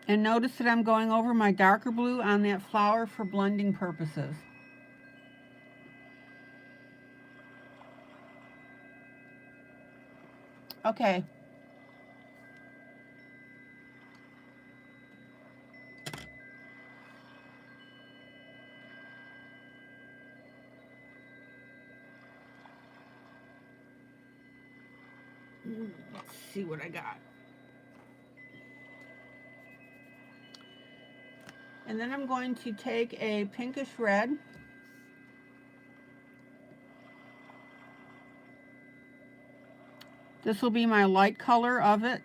And notice that I'm going over my darker blue on that flower for blending purposes. Okay. Let's see what I got. And then I'm going to take a pinkish red. This will be my light color of it.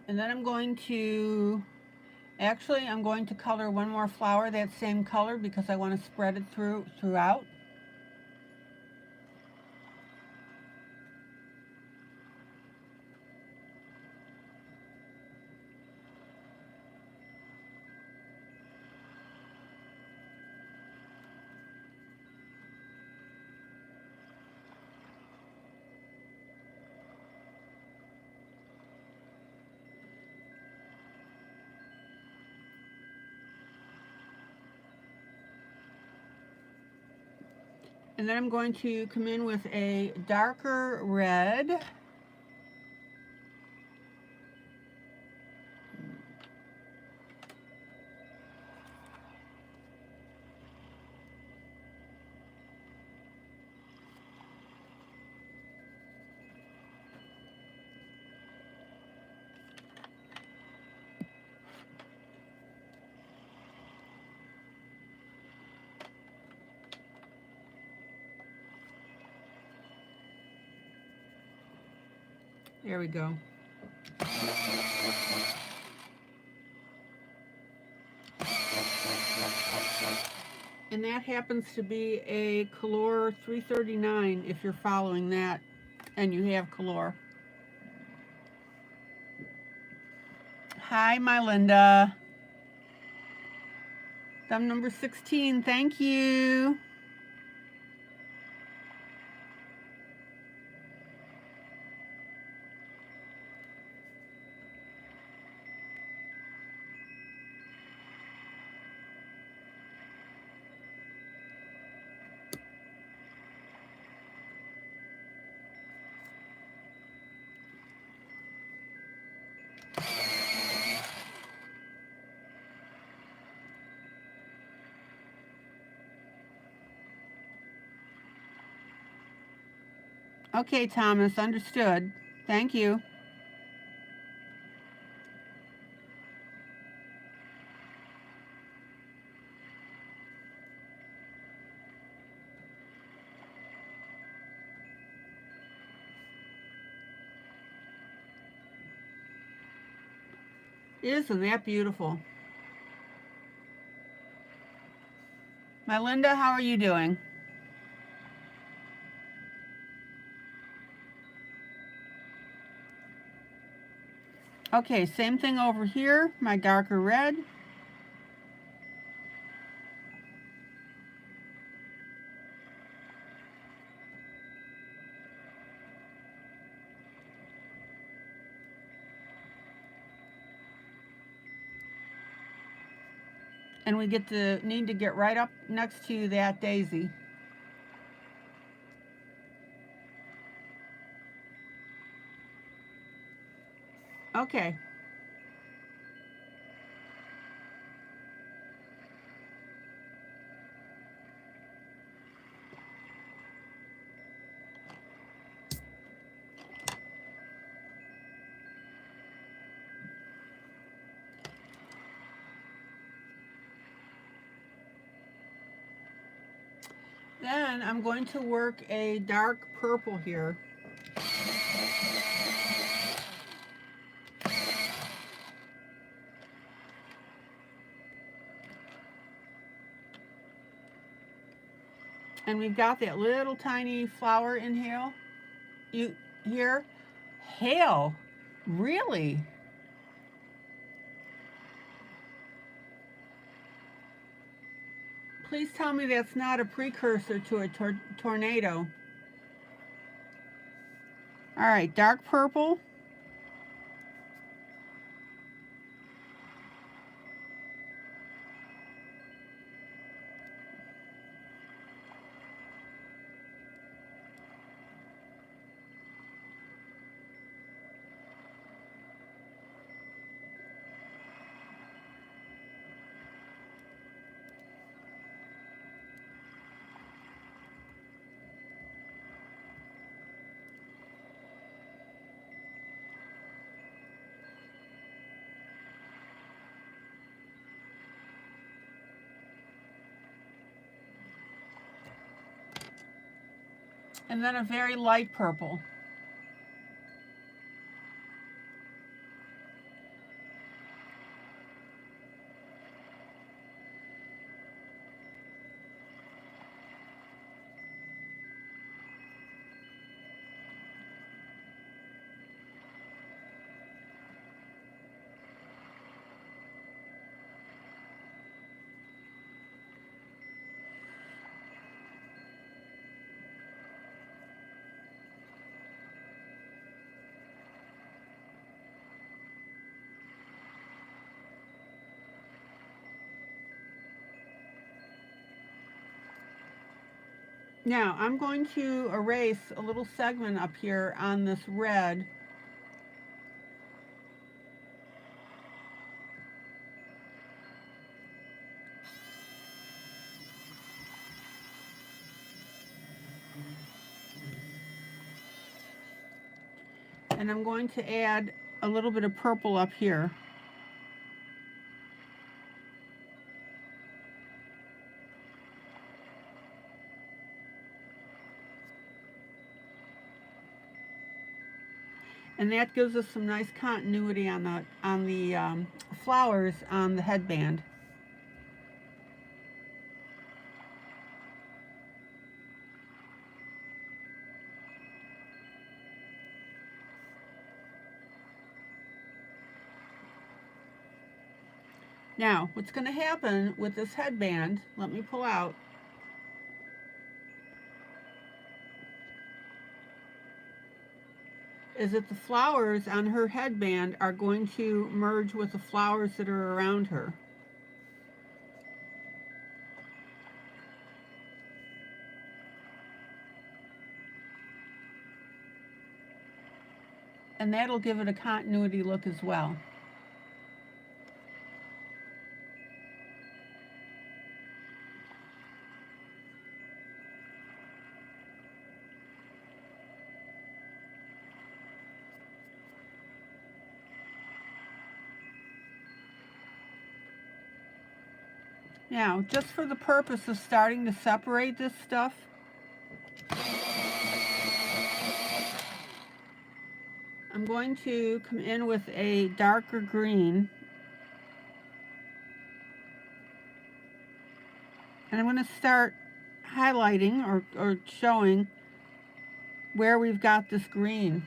And then I'm going to color one more flower that same color because I want to spread it throughout. And then I'm going to come in with a darker red. There we go. And that happens to be a Color 339 if you're following that and you have Color. Hi, my Linda. Thumb number 16, thank you. Okay, Thomas, understood. Thank you. Isn't that beautiful? My Linda, how are you doing? Okay, same thing over here, my darker red. And we need to get right up next to that daisy. Okay. Then I'm going to work a dark purple here. And we've got that little tiny flower inhale. You hear? Hail. Really? Please tell me that's not a precursor to a tornado. All right, dark purple. And then a very light purple. Now I'm going to erase a little segment up here on this red. And I'm going to add a little bit of purple up here. And that gives us some nice continuity on the flowers on the headband. Now, what's going to happen with this headband, let me pull out, is that the flowers on her headband are going to merge with the flowers that are around her. And that'll give it a continuity look as well. Now, just for the purpose of starting to separate this stuff, I'm going to come in with a darker green, and I'm going to start highlighting or showing where we've got this green.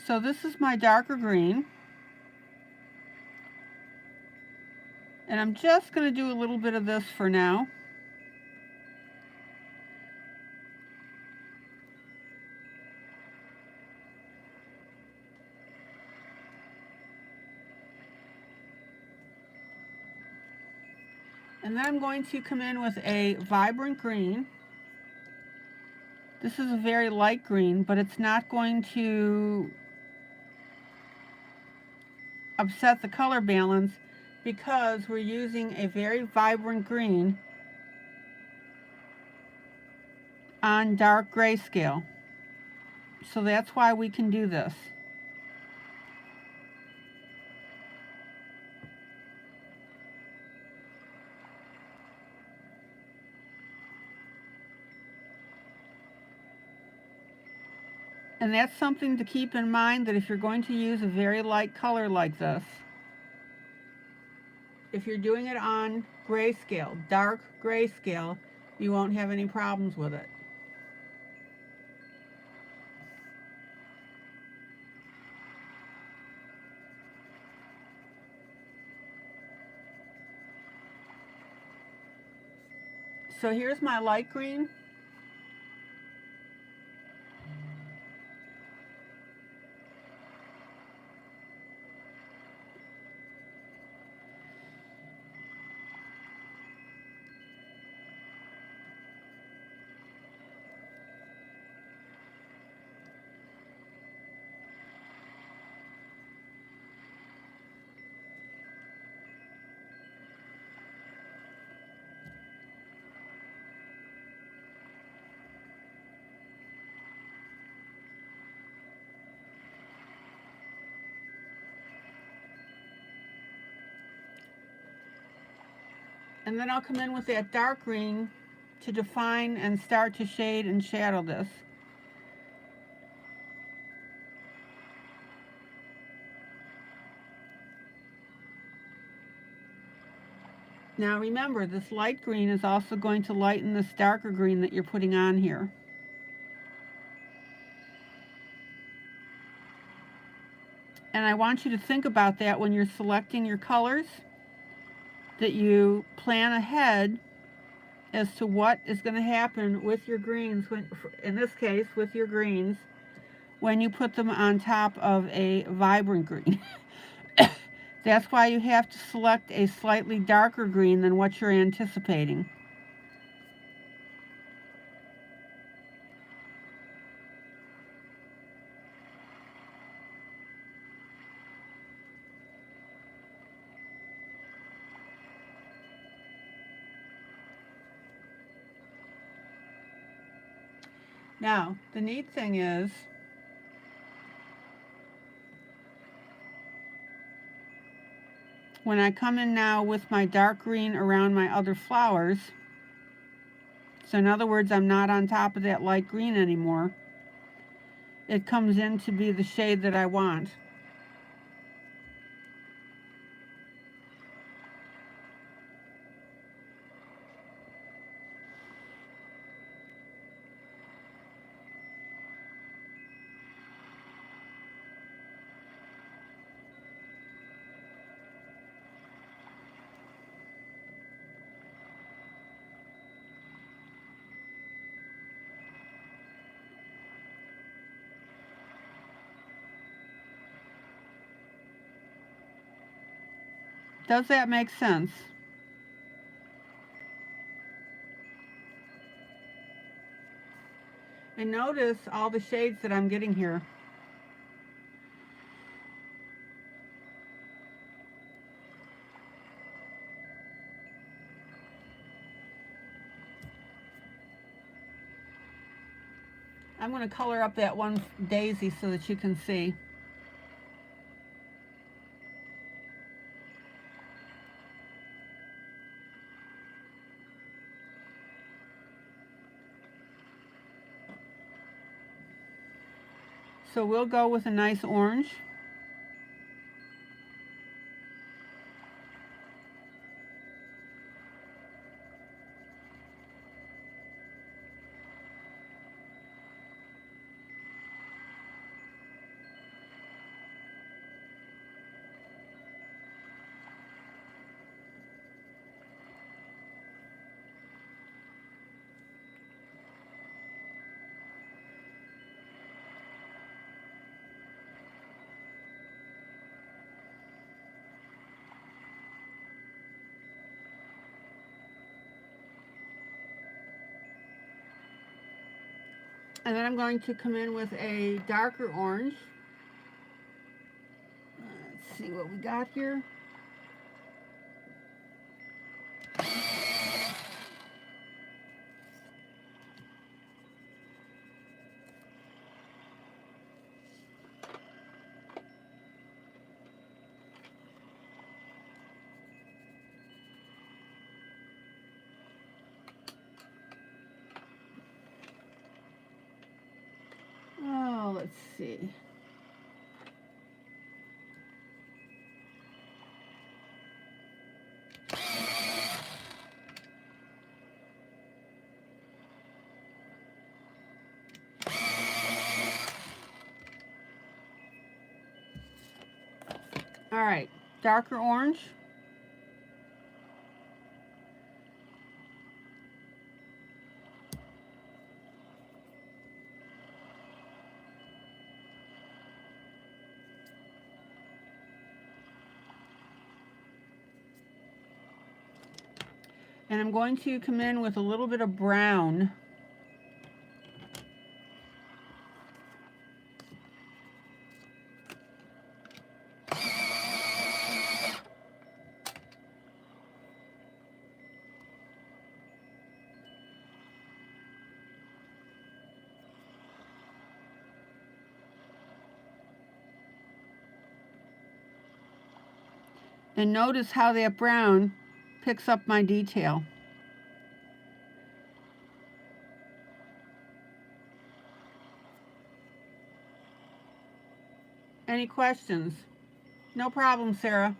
So this is my darker green, and I'm just going to do a little bit of this for now. And then I'm going to come in with a vibrant green. This is a very light green, but it's not going to upset the color balance because we're using a very vibrant green on dark grayscale. So that's why we can do this. And that's something to keep in mind, that if you're going to use a very light color like this, if you're doing it on grayscale, dark grayscale, you won't have any problems with it. So here's my light green. And then I'll come in with that dark green to define and start to shade and shadow this. Now remember, this light green is also going to lighten this darker green that you're putting on here. And I want you to think about that when you're selecting your colors, that you plan ahead as to what is going to happen with your greens, when, in this case, with your greens, when you put them on top of a vibrant green. That's why you have to select a slightly darker green than what you're anticipating. Now, the neat thing is, when I come in now with my dark green around my other flowers, so in other words, I'm not on top of that light green anymore, it comes in to be the shade that I want. Does that make sense? And notice all the shades that I'm getting here. I'm going to color up that one daisy so that you can see. So we'll go with a nice orange. And then I'm going to come in with a darker orange. Let's see what we got here. Oh, let's see. All right, darker orange. And I'm going to come in with a little bit of brown. And notice how that brown picks up my detail. Any questions? No problem, Sarah.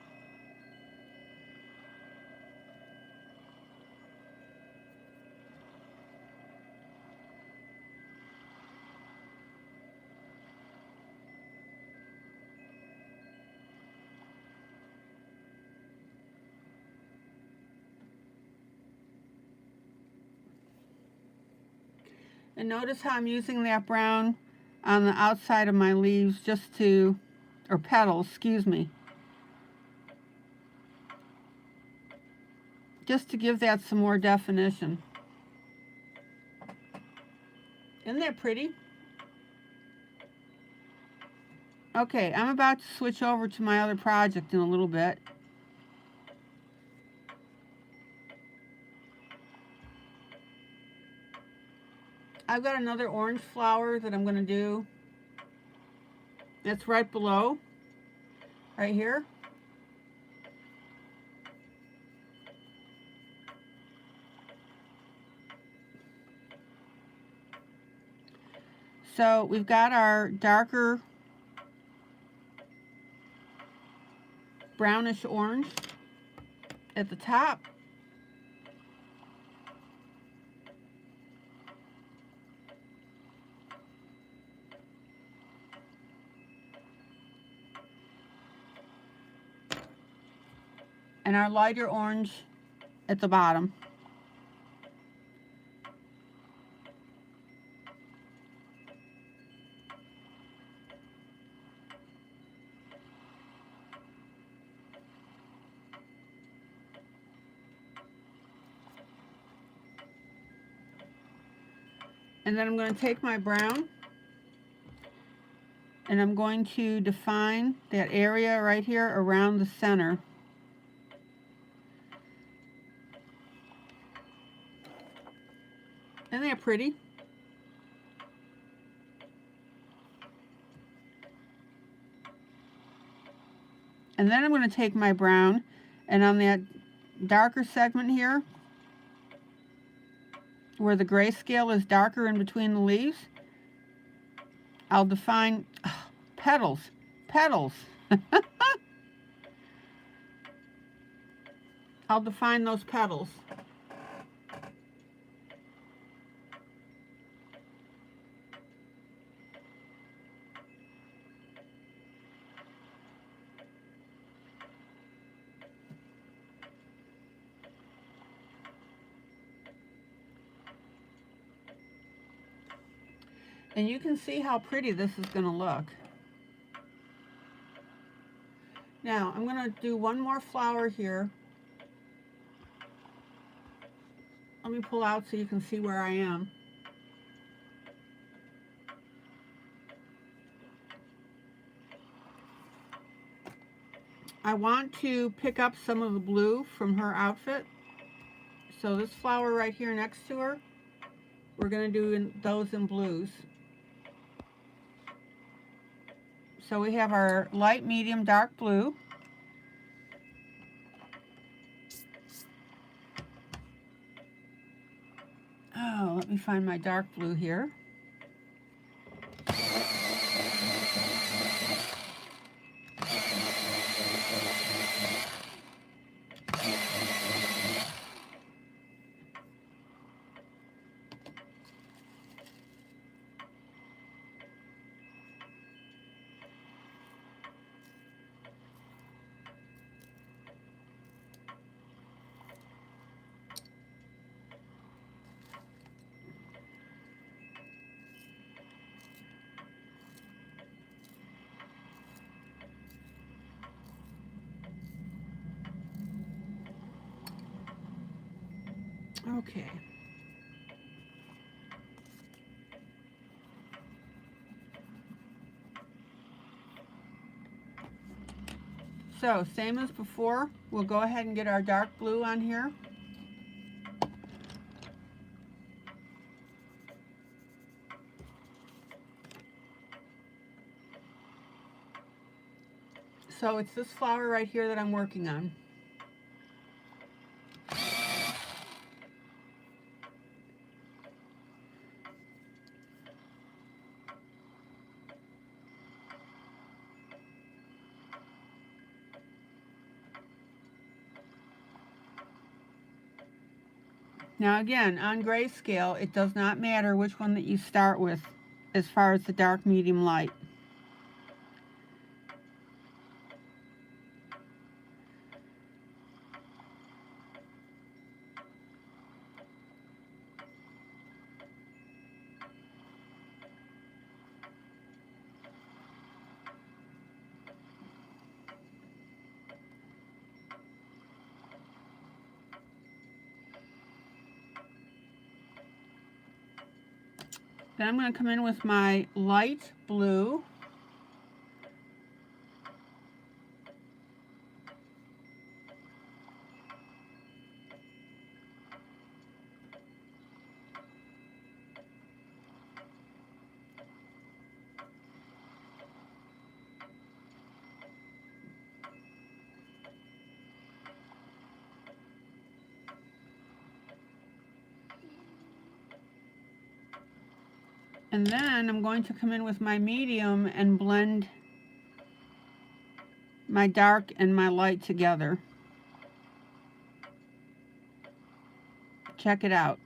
And notice how I'm using that brown on the outside of my leaves just to, or petals, excuse me, just to give that some more definition. Isn't that pretty? Okay, I'm about to switch over to my other project in a little bit. I've got another orange flower that I'm going to do. It's right below, right here. So we've got our darker brownish orange at the top. And our lighter orange at the bottom. And then I'm going to take my brown and I'm going to define that area right here around the center. Isn't that pretty? And then I'm going to take my brown and on that darker segment here, where the grayscale is darker in between the leaves, I'll define petals. I'll define those petals. And you can see how pretty this is going to look. Now, I'm going to do one more flower here. Let me pull out so you can see where I am. I want to pick up some of the blue from her outfit. So this flower right here next to her, we're going to do those in blues. So we have our light, medium, dark blue. Oh, let me find my dark blue here. Okay. So, same as before, we'll go ahead and get our dark blue on here. So it's this flower right here that I'm working on. Now again, on grayscale, it does not matter which one that you start with as far as the dark, medium, light. Then I'm going to come in with my light blue. And then I'm going to come in with my medium and blend my dark and my light together. Check it out.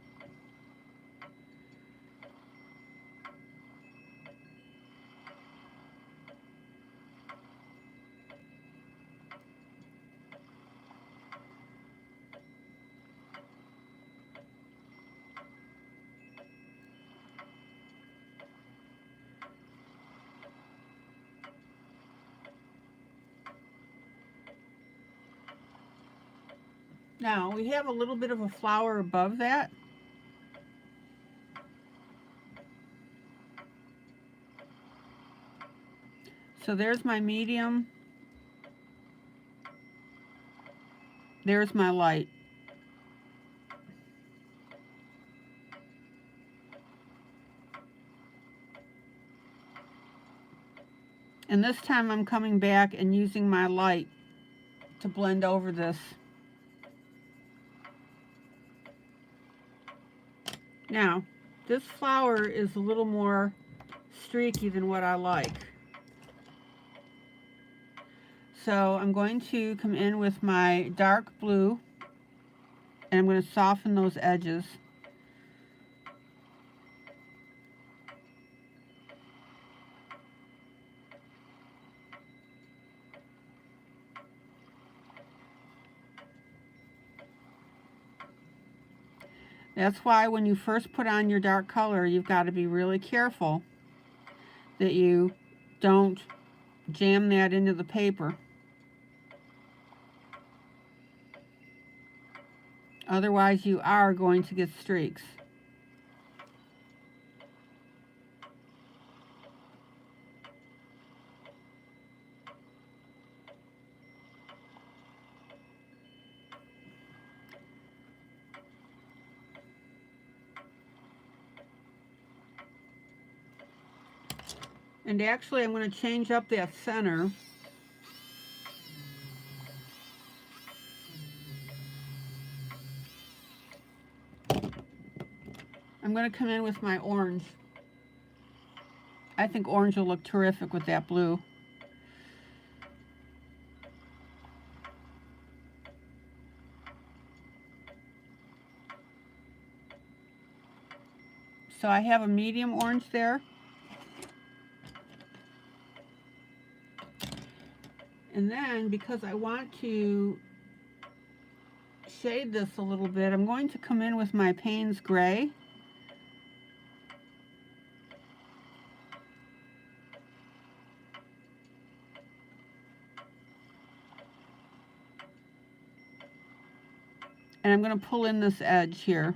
Now we have a little bit of a flower above that. So there's my medium. There's my light. And this time I'm coming back and using my light to blend over this. Now, this flower is a little more streaky than what I like. So I'm going to come in with my dark blue and I'm going to soften those edges. That's why when you first put on your dark color, you've got to be really careful that you don't jam that into the paper. Otherwise, you are going to get streaks. And actually, I'm going to change up that center. I'm going to come in with my orange. I think orange will look terrific with that blue. So I have a medium orange there. And then, because I want to shade this a little bit, I'm going to come in with my Payne's Gray. And I'm going to pull in this edge here.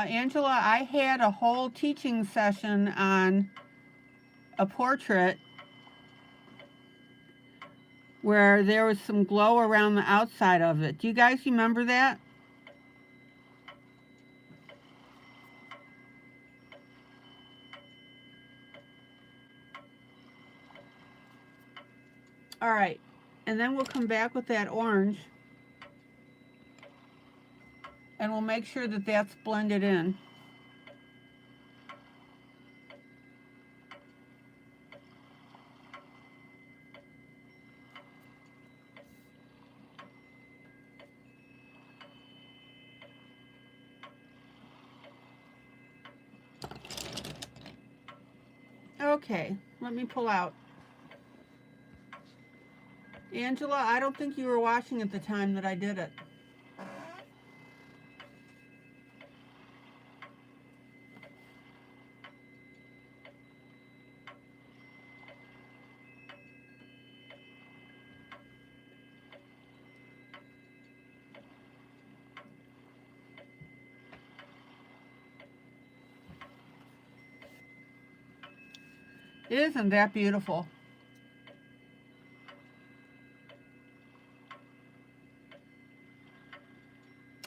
Angela, I had a whole teaching session on a portrait where there was some glow around the outside of it. Do you guys remember that? All right, and then we'll come back with that orange and we'll make sure that that's blended in. Okay, let me pull out. Angela, I don't think you were watching at the time that I did it. Isn't that beautiful?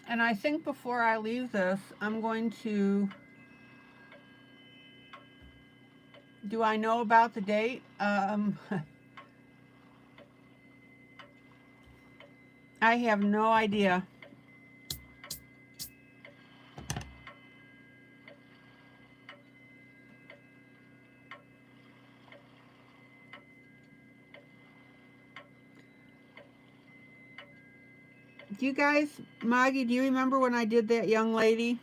And I think before I leave this, I'm going to, do I know about the date? I have no idea. Do you guys, Maggie, do you remember when I did that young lady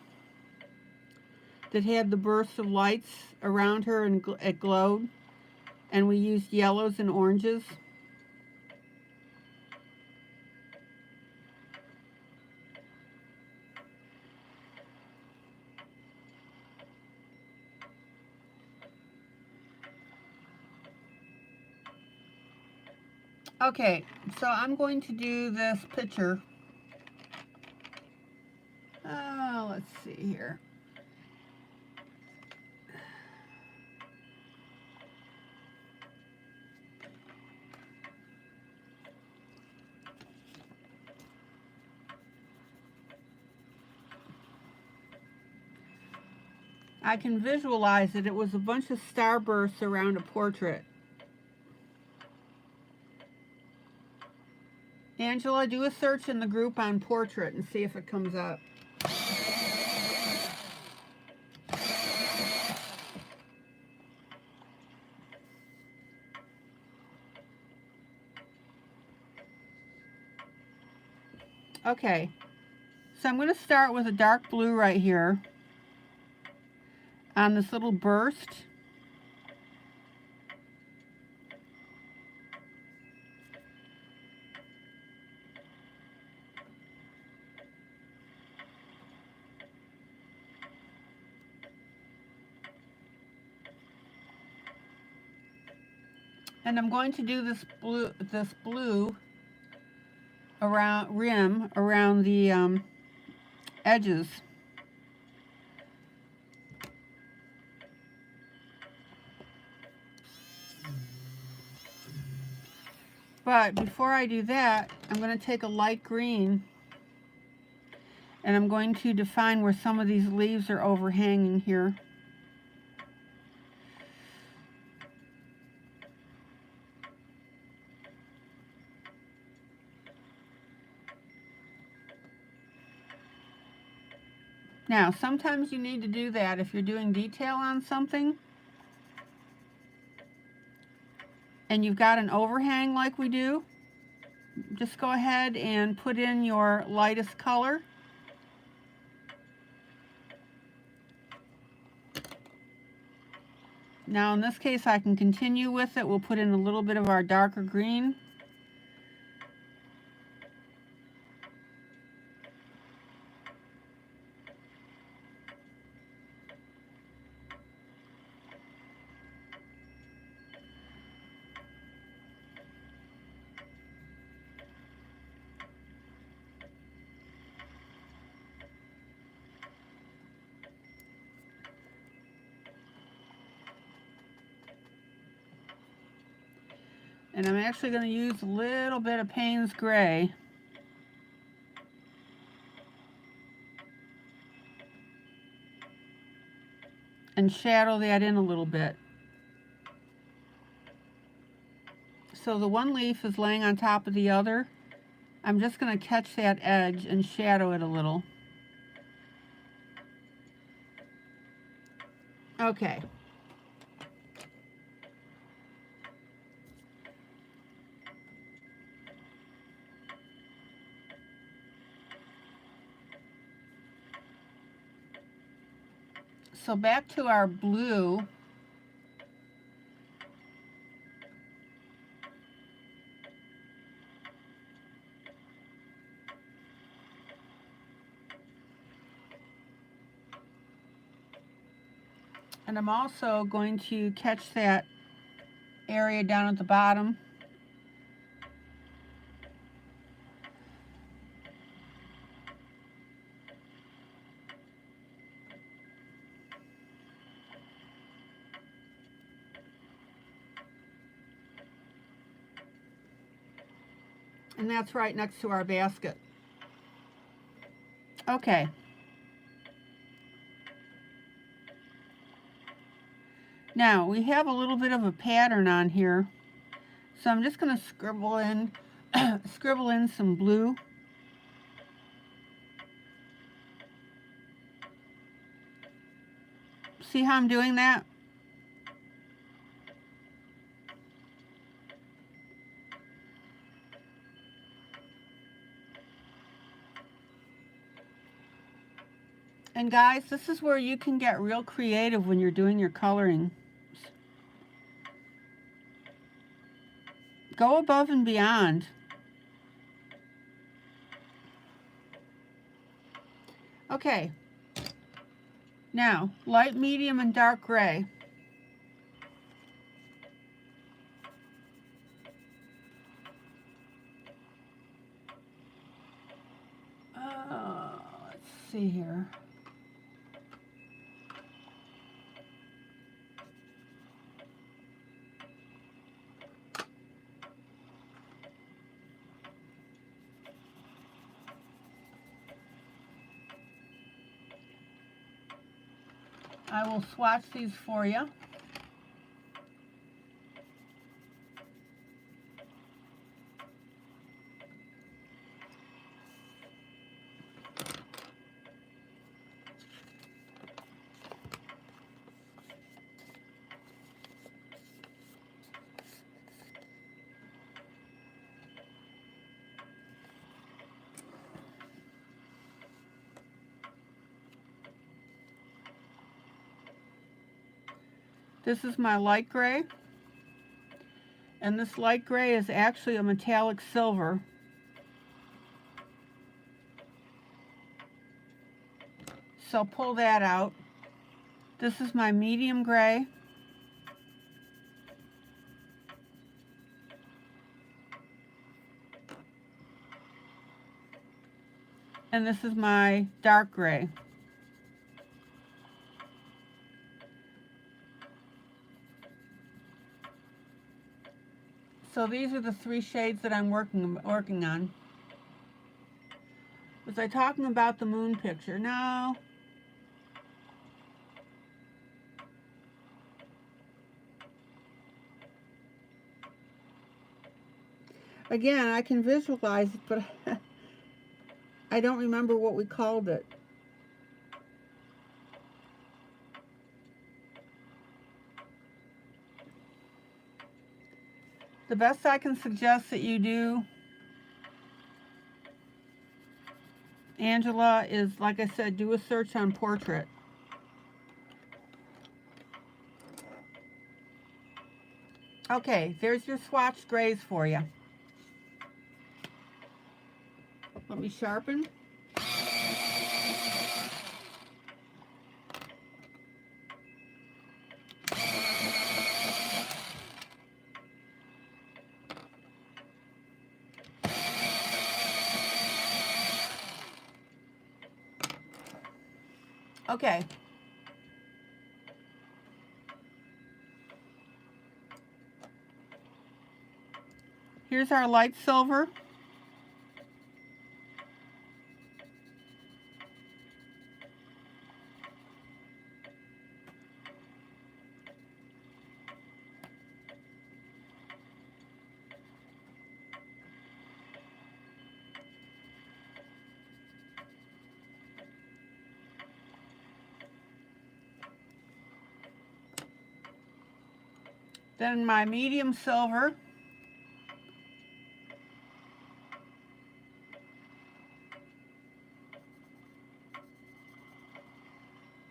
that had the bursts of lights around her and it glowed? And we used yellows and oranges? Okay, so I'm going to do this picture. Let's see here. I can visualize it. It was a bunch of starbursts around a portrait. Angela, do a search in the group on portrait and see if it comes up. Okay, so I'm going to start with a dark blue right here on this little burst. And I'm going to do this blue around the edges. But before I do that, I'm going to take a light green and I'm going to define where some of these leaves are overhanging here. Now, sometimes you need to do that if you're doing detail on something and you've got an overhang like we do. Just go ahead and put in your lightest color. Now in this case I can continue with it. We'll put in a little bit of our darker green. And I'm actually going to use a little bit of Payne's Gray. And shadow that in a little bit. So the one leaf is laying on top of the other. I'm just going to catch that edge and shadow it a little. Okay. So back to our blue. And I'm also going to catch that area down at the bottom. And that's right next to our basket. Okay. Now we have a little bit of a pattern on here. So I'm just going to scribble in some blue. See how I'm doing that? And guys, this is where you can get real creative when you're doing your coloring. Go above and beyond. Okay. Now, light, medium, and dark gray. see here. I will swatch these for you. This is my light gray, and this light gray is actually a metallic silver. So pull that out. This is my medium gray. And this is my dark gray. So these are the three shades that I'm working on. Was I talking about the moon picture? No. Again, I can visualize it, but I don't remember what we called it. The best I can suggest that you do, Angela, is, like I said, do a search on portrait. Okay, there's your swatched grays for you. Let me sharpen. Okay. Here's our light silver. Then my medium silver.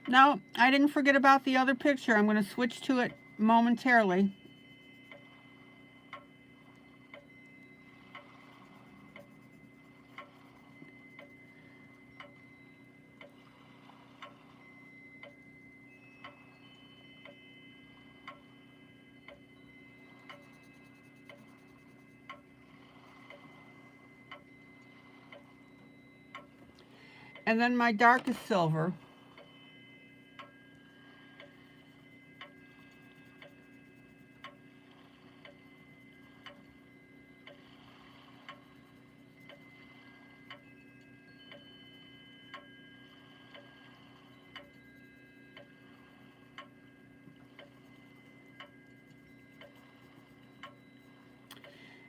No, I didn't forget about the other picture. I'm going to switch to it momentarily. And then my darkest silver.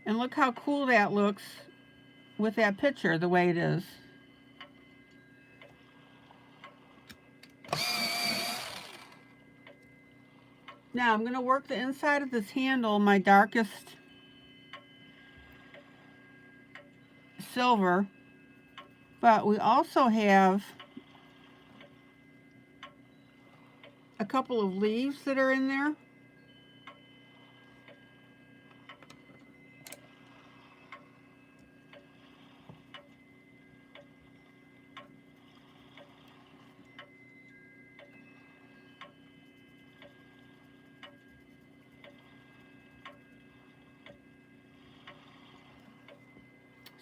And look how cool that looks with that picture the way it is. Now I'm going to work the inside of this handle, my darkest silver, but we also have a couple of leaves that are in there.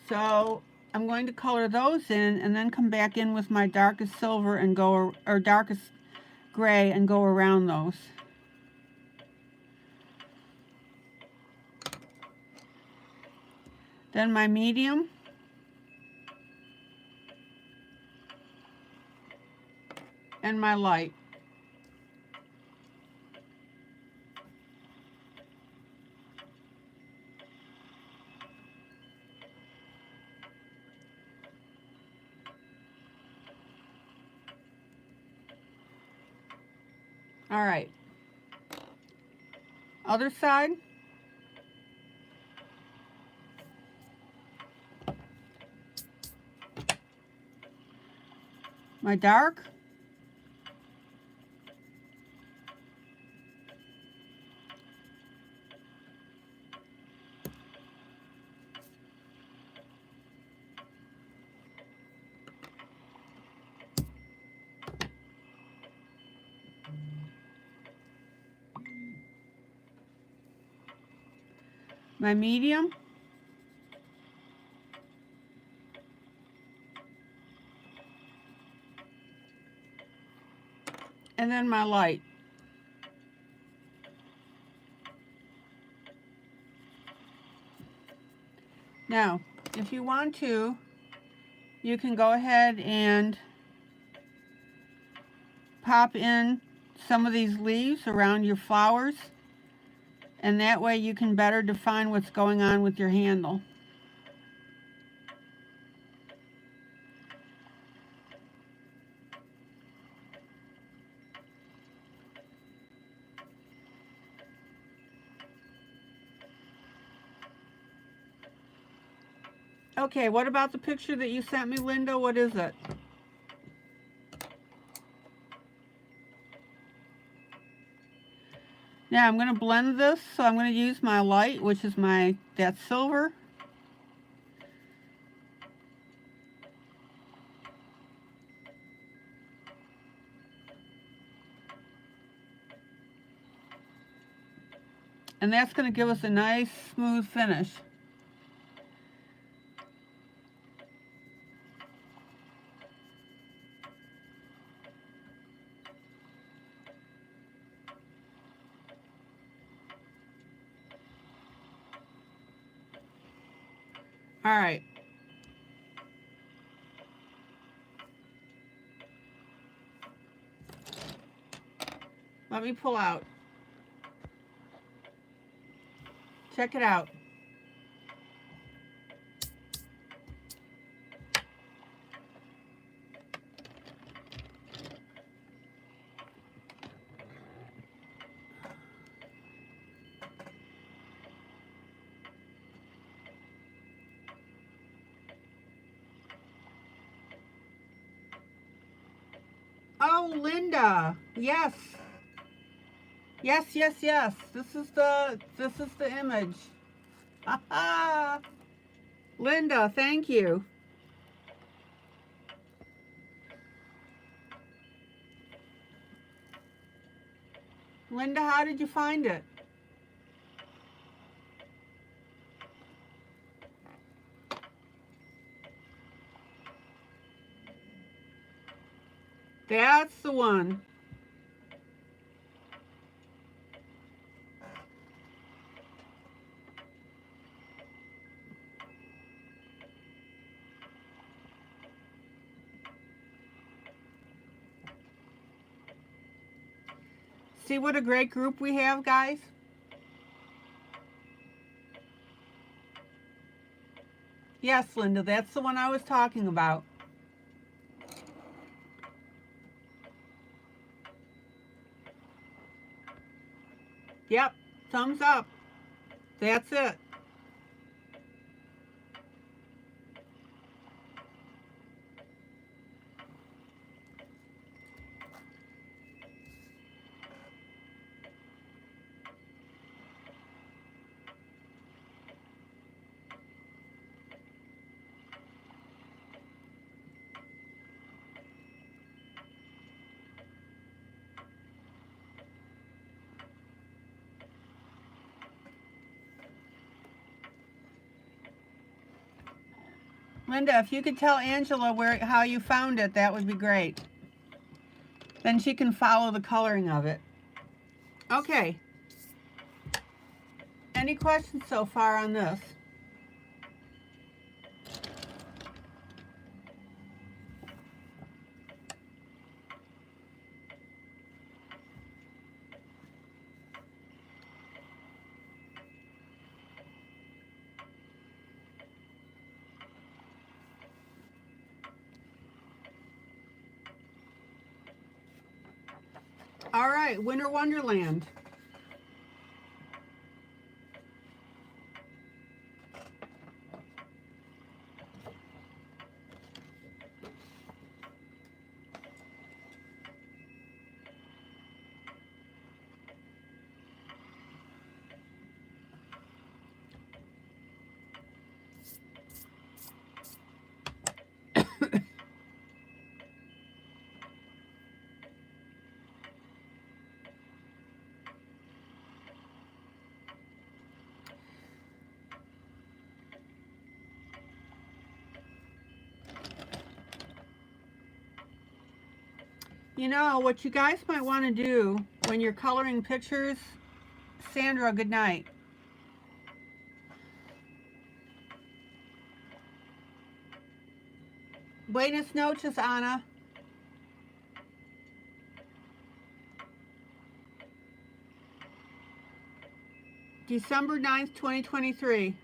So I'm going to color those in and then come back in with my darkest silver and go, or darkest gray, and go around those. Then my medium. And my light. All right. Other side. My dark. My medium. And then my light. Now, if you want to, you can go ahead and pop in some of these leaves around your flowers, and that way you can better define what's going on with your handle. Okay, what about the picture that you sent me, Linda? What is it? Now I'm going to blend this, so I'm going to use my light, which is that silver. And that's going to give us a nice smooth finish. All right. Let me pull out. Check it out. Oh, Linda. Yes. Yes, yes, yes. This is the image. Linda, thank you. Linda, how did you find it? That's the one. See what a great group we have, guys? Yes, Linda, that's the one I was talking about. Yep, thumbs up. That's it. Linda, if you could tell Angela how you found it, that would be great. Then she can follow the coloring of it. Okay. Any questions so far on this? All right, Winter Wonderland. You know, what you guys might want to do when you're coloring pictures, Sandra, good night. Buenas noches, Ana. December 9th, 2023.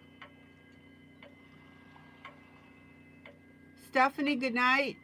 Stephanie, good night.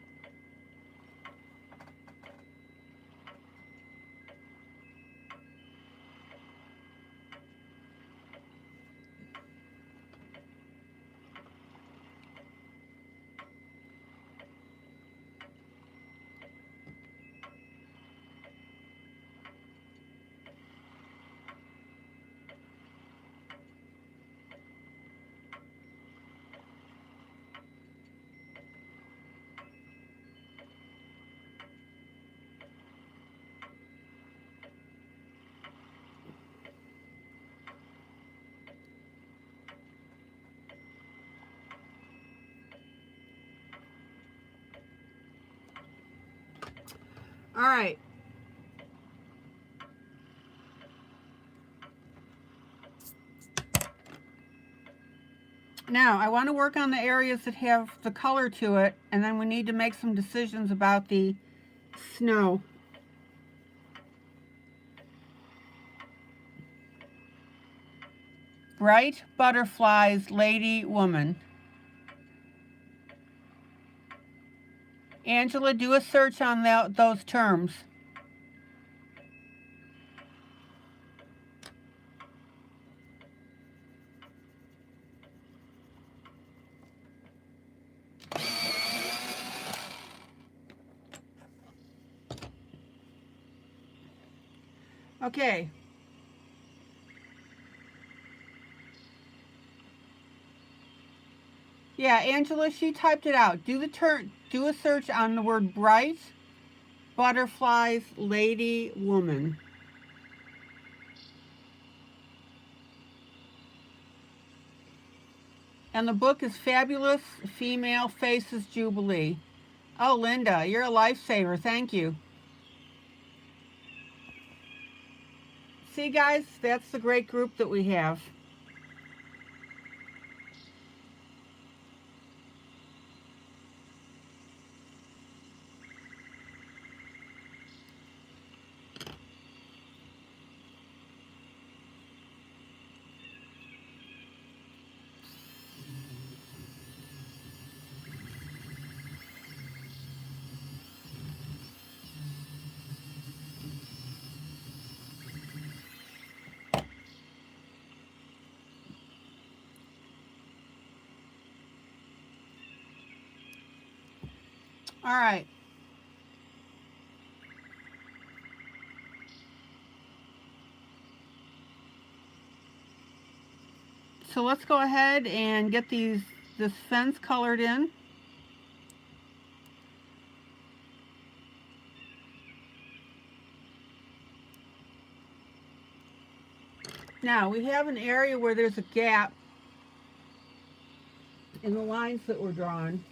All right. Now, I want to work on the areas that have the color to it, and then we need to make some decisions about the snow. Bright butterflies, lady, woman. Angela, do a search on those terms. Okay. Yeah, Angela, she typed it out. Do a search on the word bright, butterflies, lady, woman. And the book is Fabulous Female Faces Jubilee. Oh, Linda, you're a lifesaver. Thank you. See, guys, that's the great group that we have. All right. So let's go ahead and get this fence colored in. Now we have an area where there's a gap. in the lines that were drawn.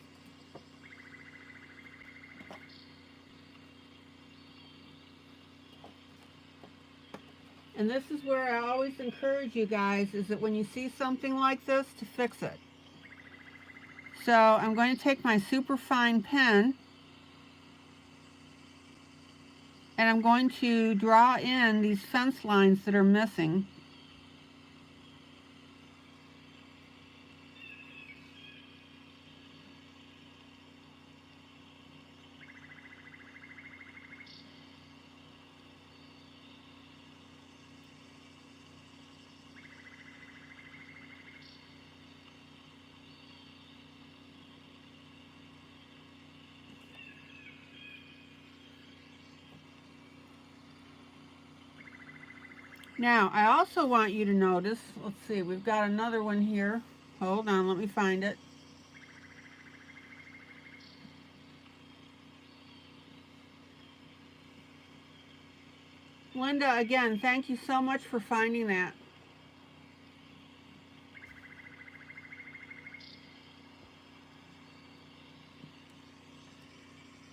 And this is where I always encourage you guys, is that when you see something like this, to fix it. So I'm going to take my super fine pen and I'm going to draw in these fence lines that are missing. Now, I also want you to notice, let's see, we've got another one here. Hold on, let me find it. Linda, again, thank you so much for finding that.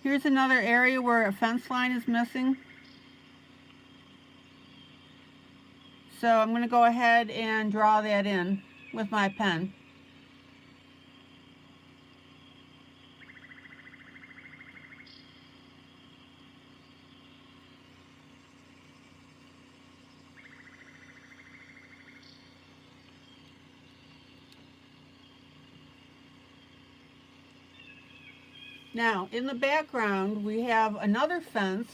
Here's another area where a fence line is missing. So I'm going to go ahead and draw that in with my pen. Now, in the background, we have another fence.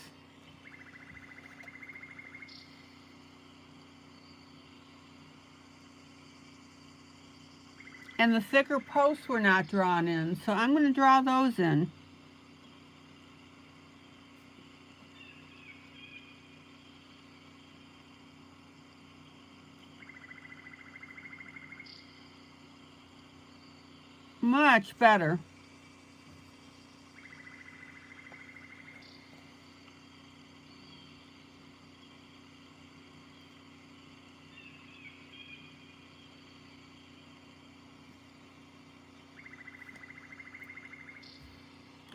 And the thicker posts were not drawn in, so I'm going to draw those in. Much better.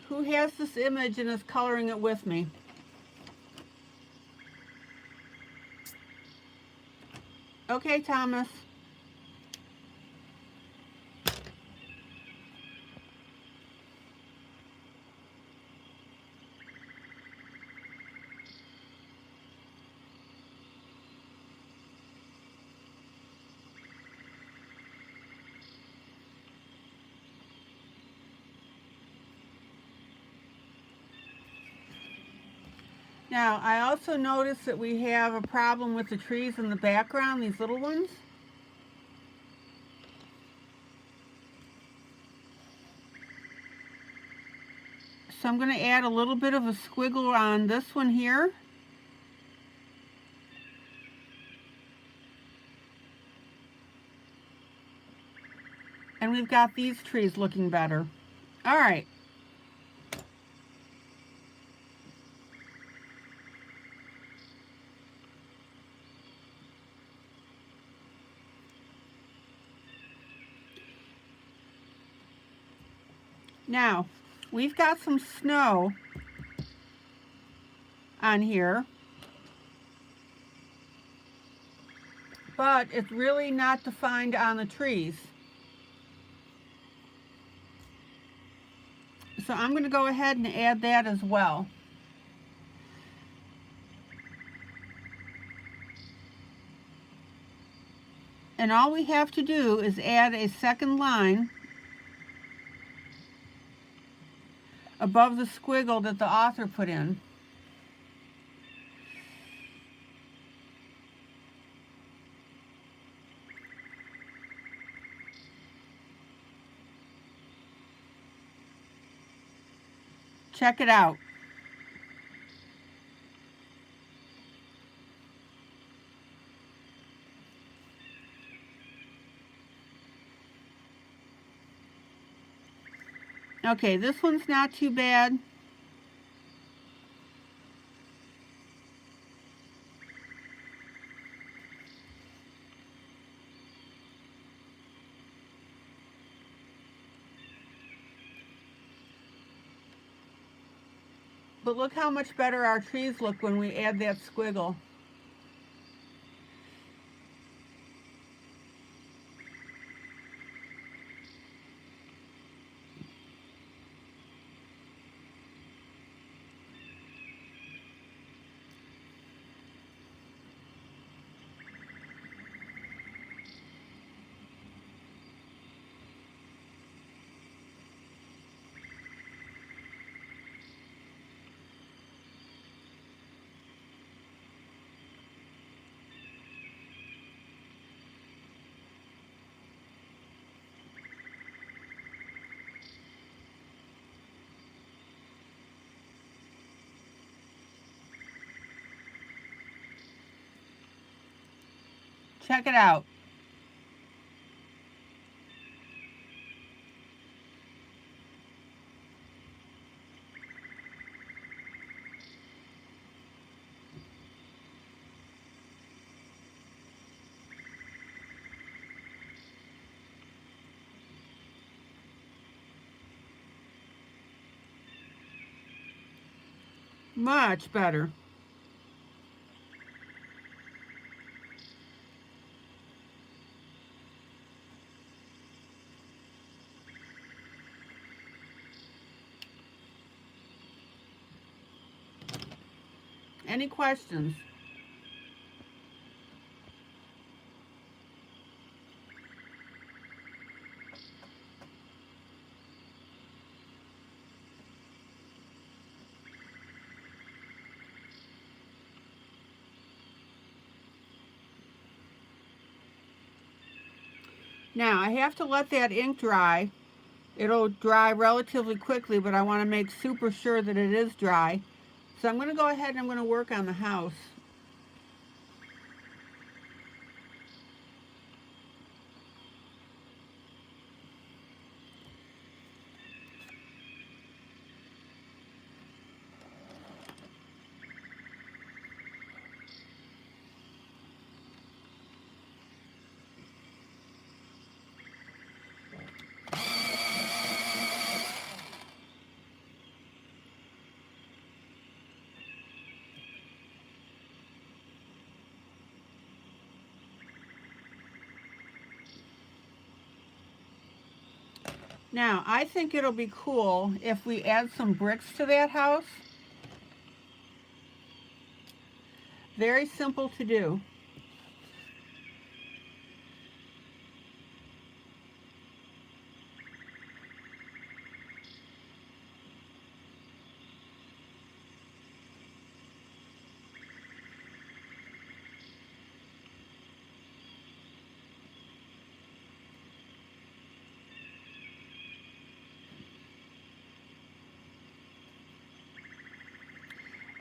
Who has this image and is coloring it with me? Okay, Thomas. Now, I also noticed that we have a problem with the trees in the background, these little ones. So I'm going to add a little bit of a squiggle on this one here. And we've got these trees looking better. All right. Now, we've got some snow on here, but it's really not defined on the trees. So I'm going to go ahead and add that as well. And all we have to do is add a second line above the squiggle that the author put in. Check it out. Okay, this one's not too bad. But look how much better our trees look when we add that squiggle. Check it out. Much better. Any questions? Now, I have to let that ink dry. It'll dry relatively quickly, but I want to make super sure that it is dry. So I'm going to go ahead and I'm going to work on the house. Now, I think it'll be cool if we add some bricks to that house. Very simple to do.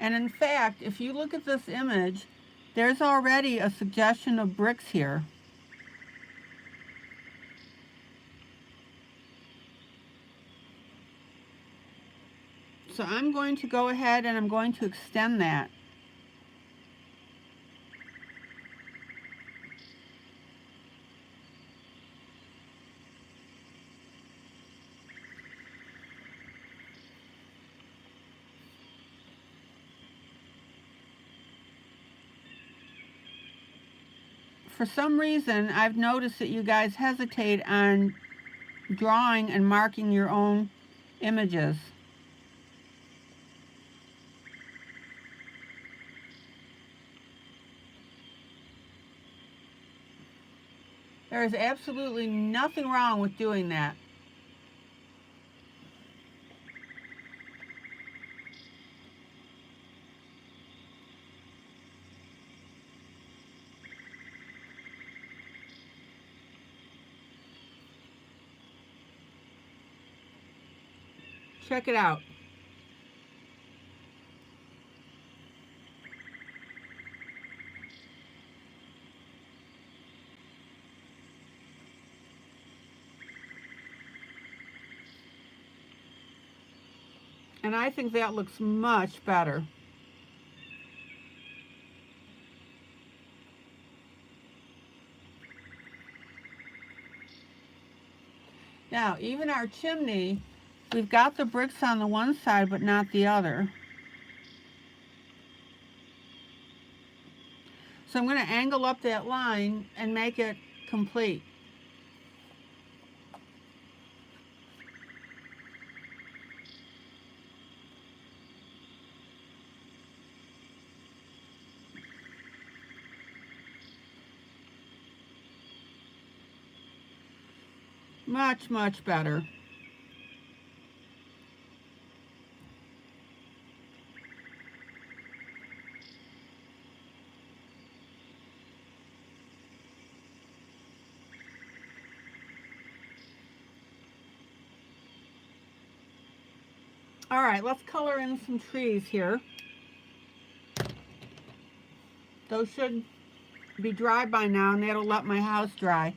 And in fact, if you look at this image, there's already a suggestion of bricks here. So I'm going to go ahead and I'm going to extend that. For some reason, I've noticed that you guys hesitate on drawing and marking your own images. There is absolutely nothing wrong with doing that. Check it out. And I think that looks much better. Now, even our chimney, we've got the bricks on the one side, but not the other. So I'm going to angle up that line and make it complete. Much, much better. All right, let's color in some trees here. Those should be dry by now, and that'll let my house dry.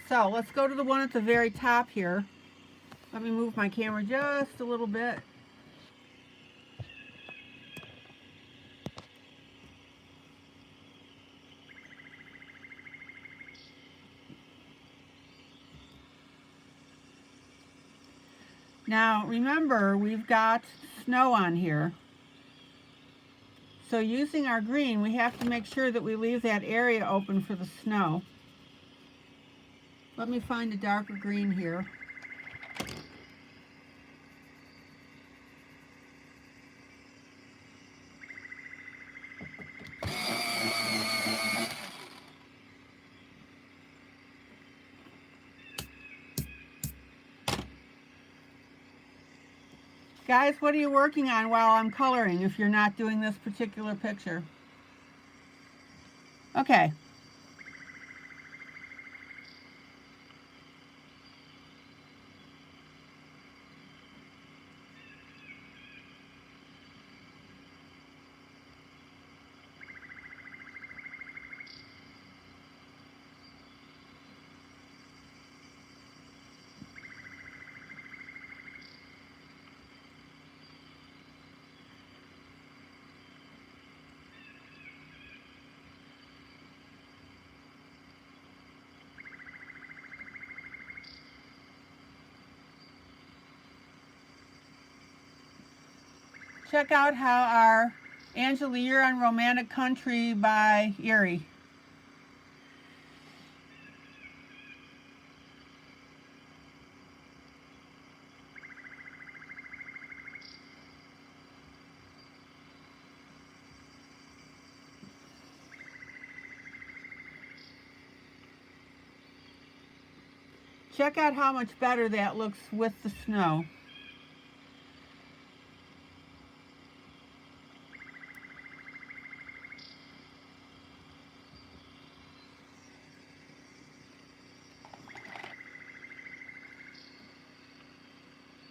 So let's go to the one at the very top here. Let me move my camera just a little bit. Now remember, we've got snow on here. So using our green, we have to make sure that we leave that area open for the snow. Let me find a darker green here. Guys, what are you working on while I'm coloring if you're not doing this particular picture? Okay. Check out how our Angela, you're on Romantic Country by Erie. Check out how much better that looks with the snow.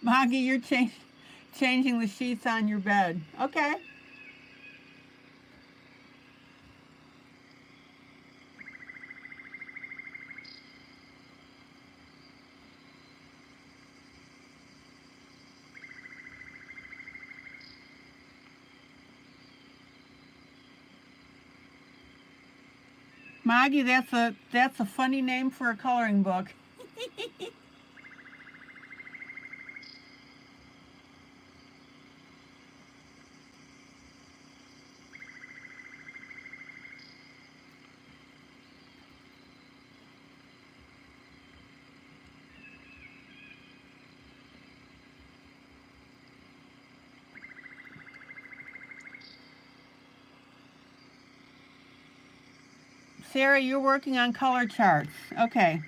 Maggie, you're changing the sheets on your bed. Okay. Maggie, that's a funny name for a coloring book. Sarah, you're working on color charts. Okay.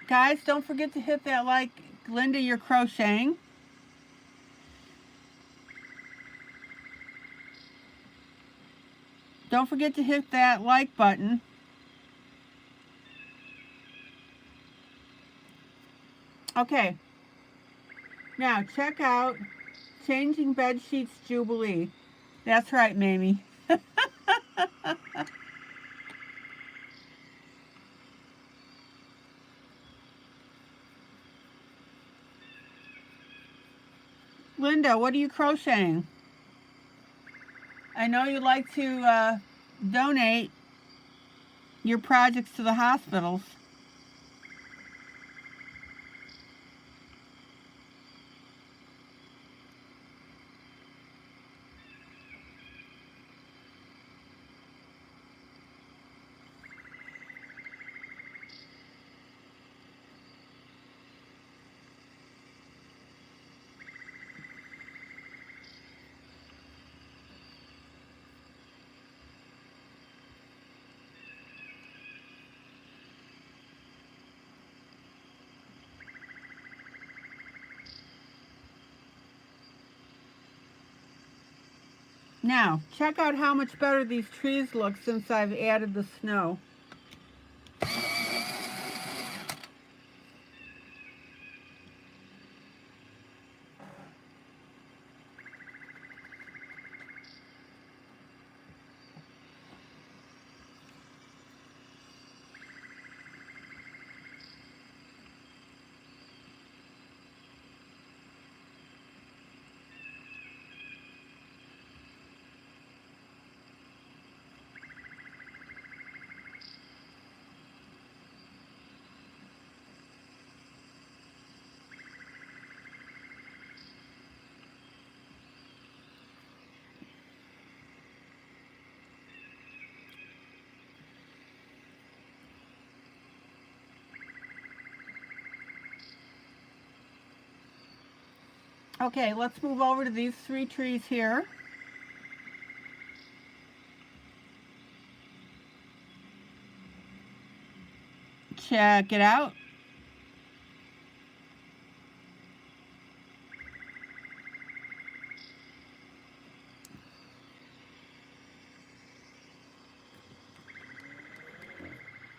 Guys, don't forget to hit that like. Linda, you're crocheting. Don't forget to hit that like button. Okay. Now, check out Changing Bed Sheets Jubilee. That's right, Mamie. Linda, what are you crocheting? I know you like to donate your projects to the hospitals. Now, check out how much better these trees look since I've added the snow. Okay, let's move over to these 3 trees here. Check it out.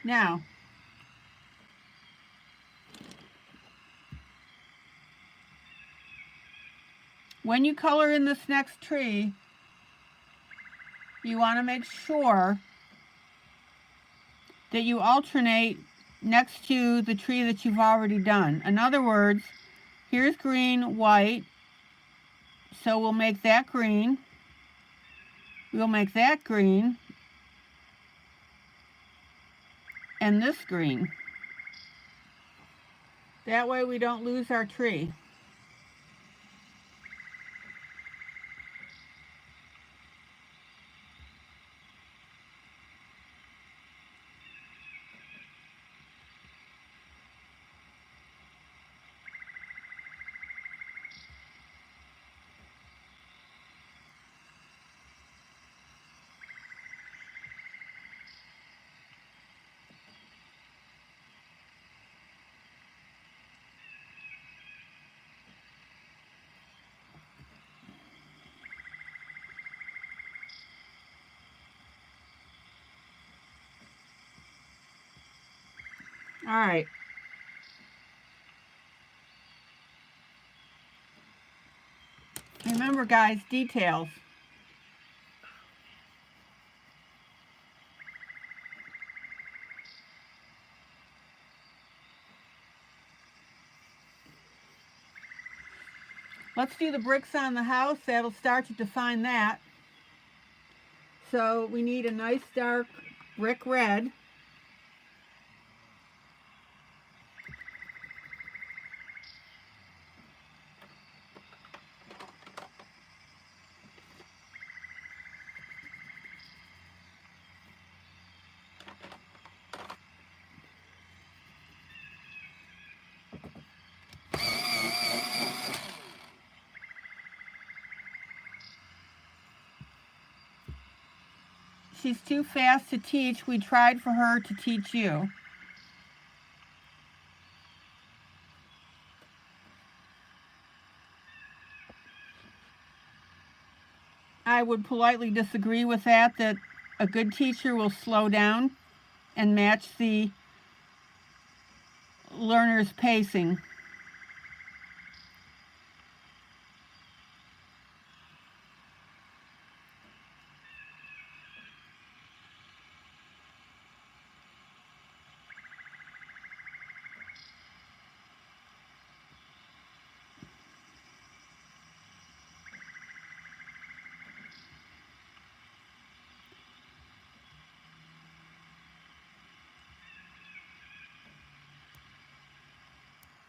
Now, when you color in this next tree, you want to make sure that you alternate next to the tree that you've already done. In other words, here's green, white, so we'll make that green. We'll make that green, and this green. That way we don't lose our tree. All right. Remember, guys, details. Let's do the bricks on the house. That'll start to define that. So we need a nice dark brick red. She's too fast to teach. We tried for her to teach you. I would politely disagree with that a good teacher will slow down and match the learner's pacing.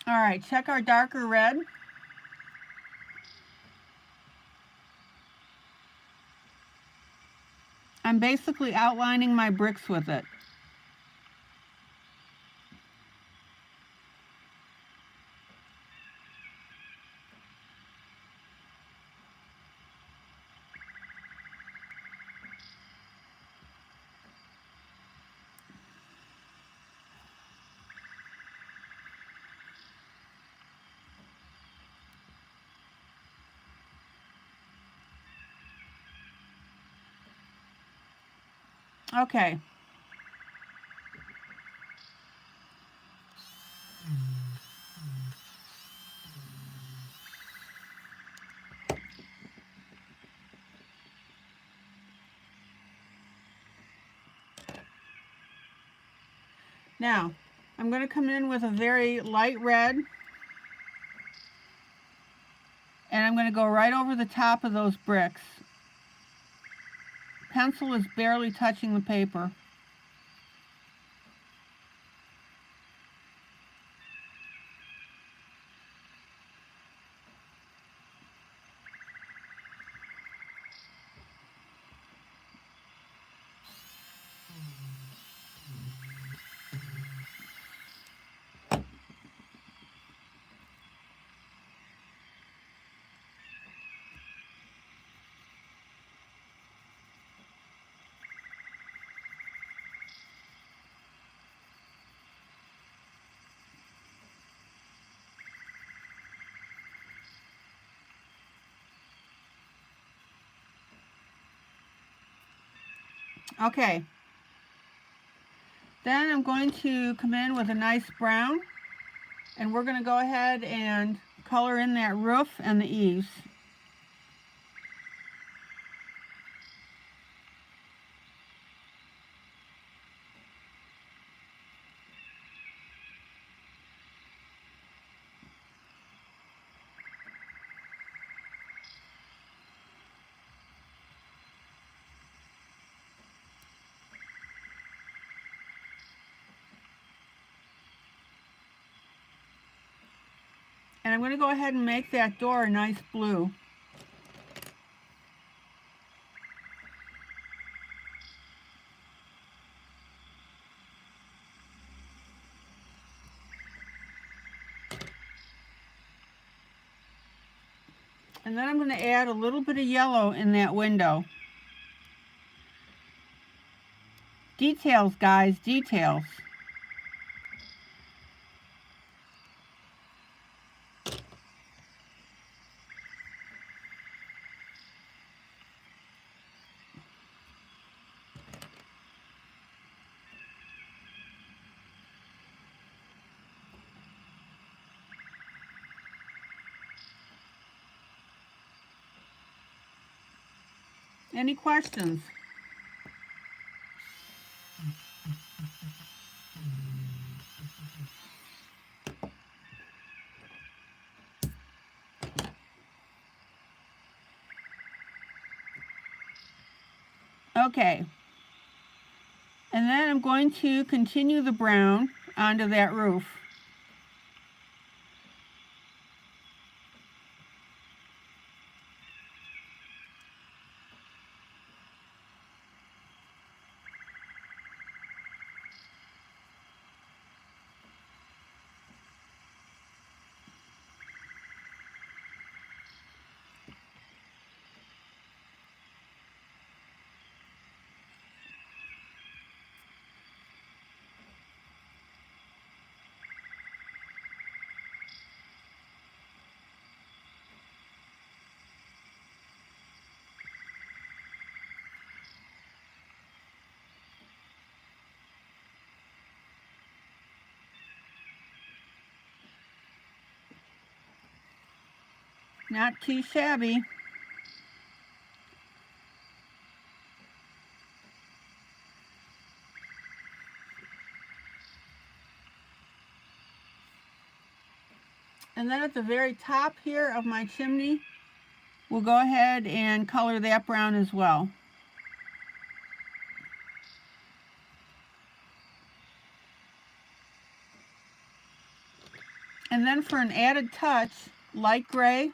All right, check our darker red. I'm basically outlining my bricks with it. Okay. Now, I'm going to come in with a very light red, and I'm going to go right over the top of those bricks. Pencil is barely touching the paper. Okay. Then I'm going to come in with a nice brown, and we're going to go ahead and color in that roof and the eaves. And I'm going to go ahead and make that door a nice blue. And then I'm going to add a little bit of yellow in that window. Details, guys, details. Any questions? Okay. And then I'm going to continue the brown onto that roof. Not too shabby. And then at the very top here of my chimney, we'll go ahead and color that brown as well. And then for an added touch, light gray.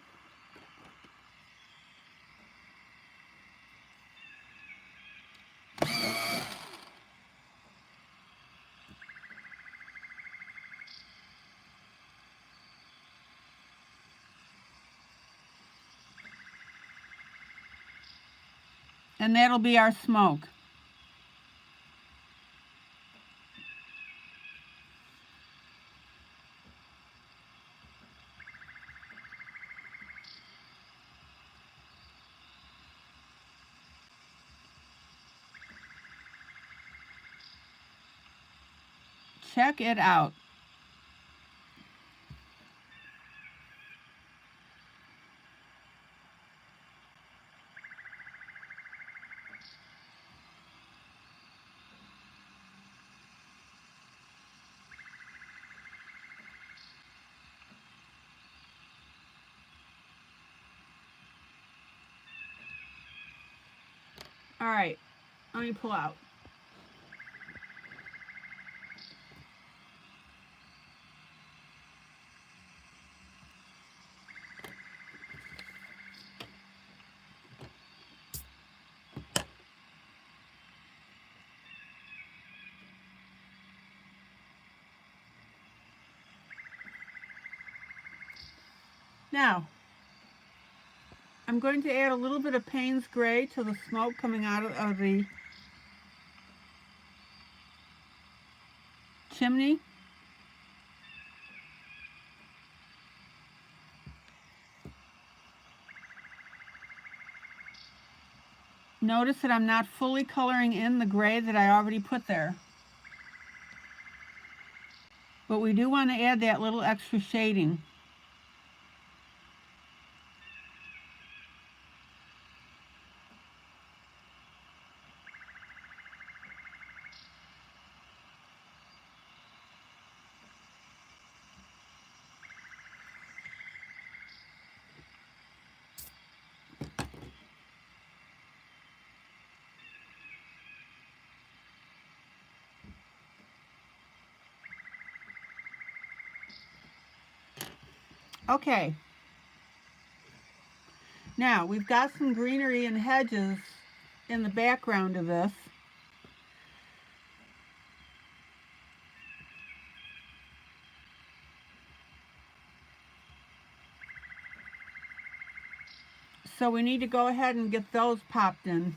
And that'll be our smoke. Check it out. All right, let me pull out. Now, I'm going to add a little bit of Payne's Gray to the smoke coming out of the chimney. Notice that I'm not fully coloring in the gray that I already put there. But we do want to add that little extra shading. Okay. Now, we've got some greenery and hedges in the background of this. So we need to go ahead and get those popped in.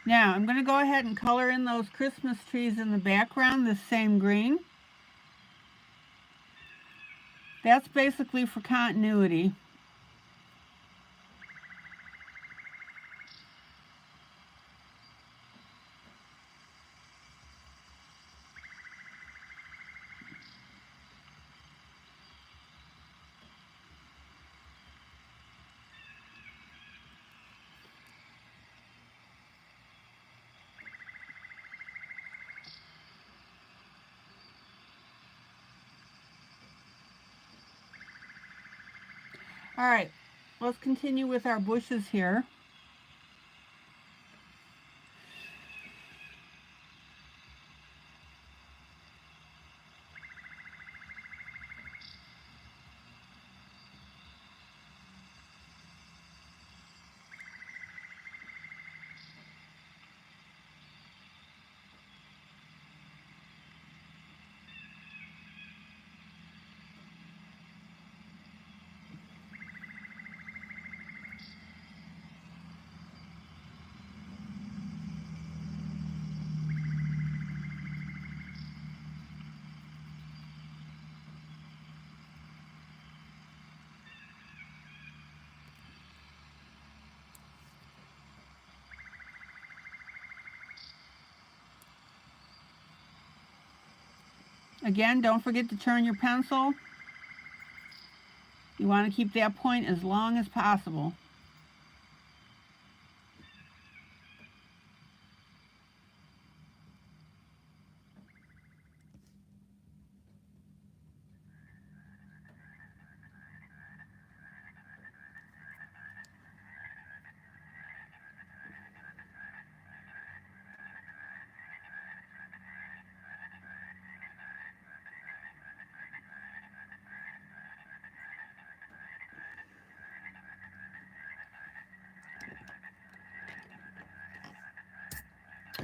Now, I'm going to go ahead and color in those Christmas trees in the background, the same green. That's basically for continuity. All right, let's continue with our bushes here. Again, don't forget to turn your pencil. You want to keep that point as long as possible.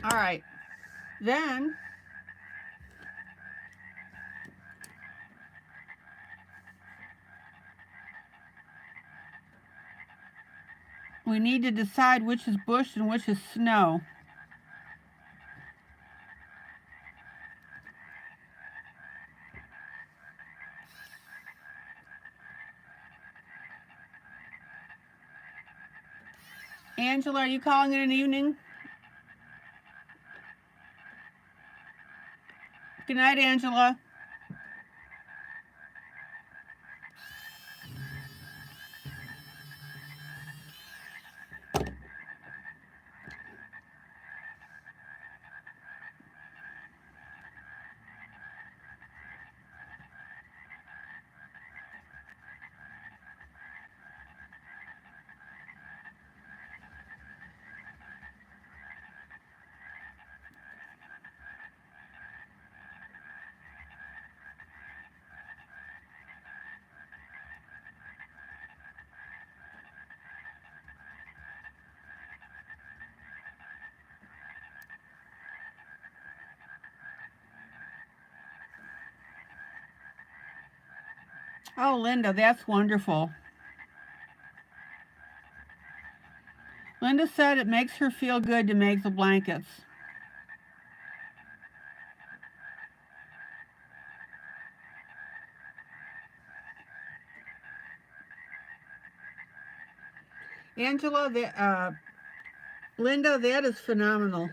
All right. Then we need to decide which is bush and which is snow. Angela, are you calling it an evening? Good night, Angela. Oh, Linda, that's wonderful. Linda said it makes her feel good to make the blankets. Angela, Linda, that is phenomenal.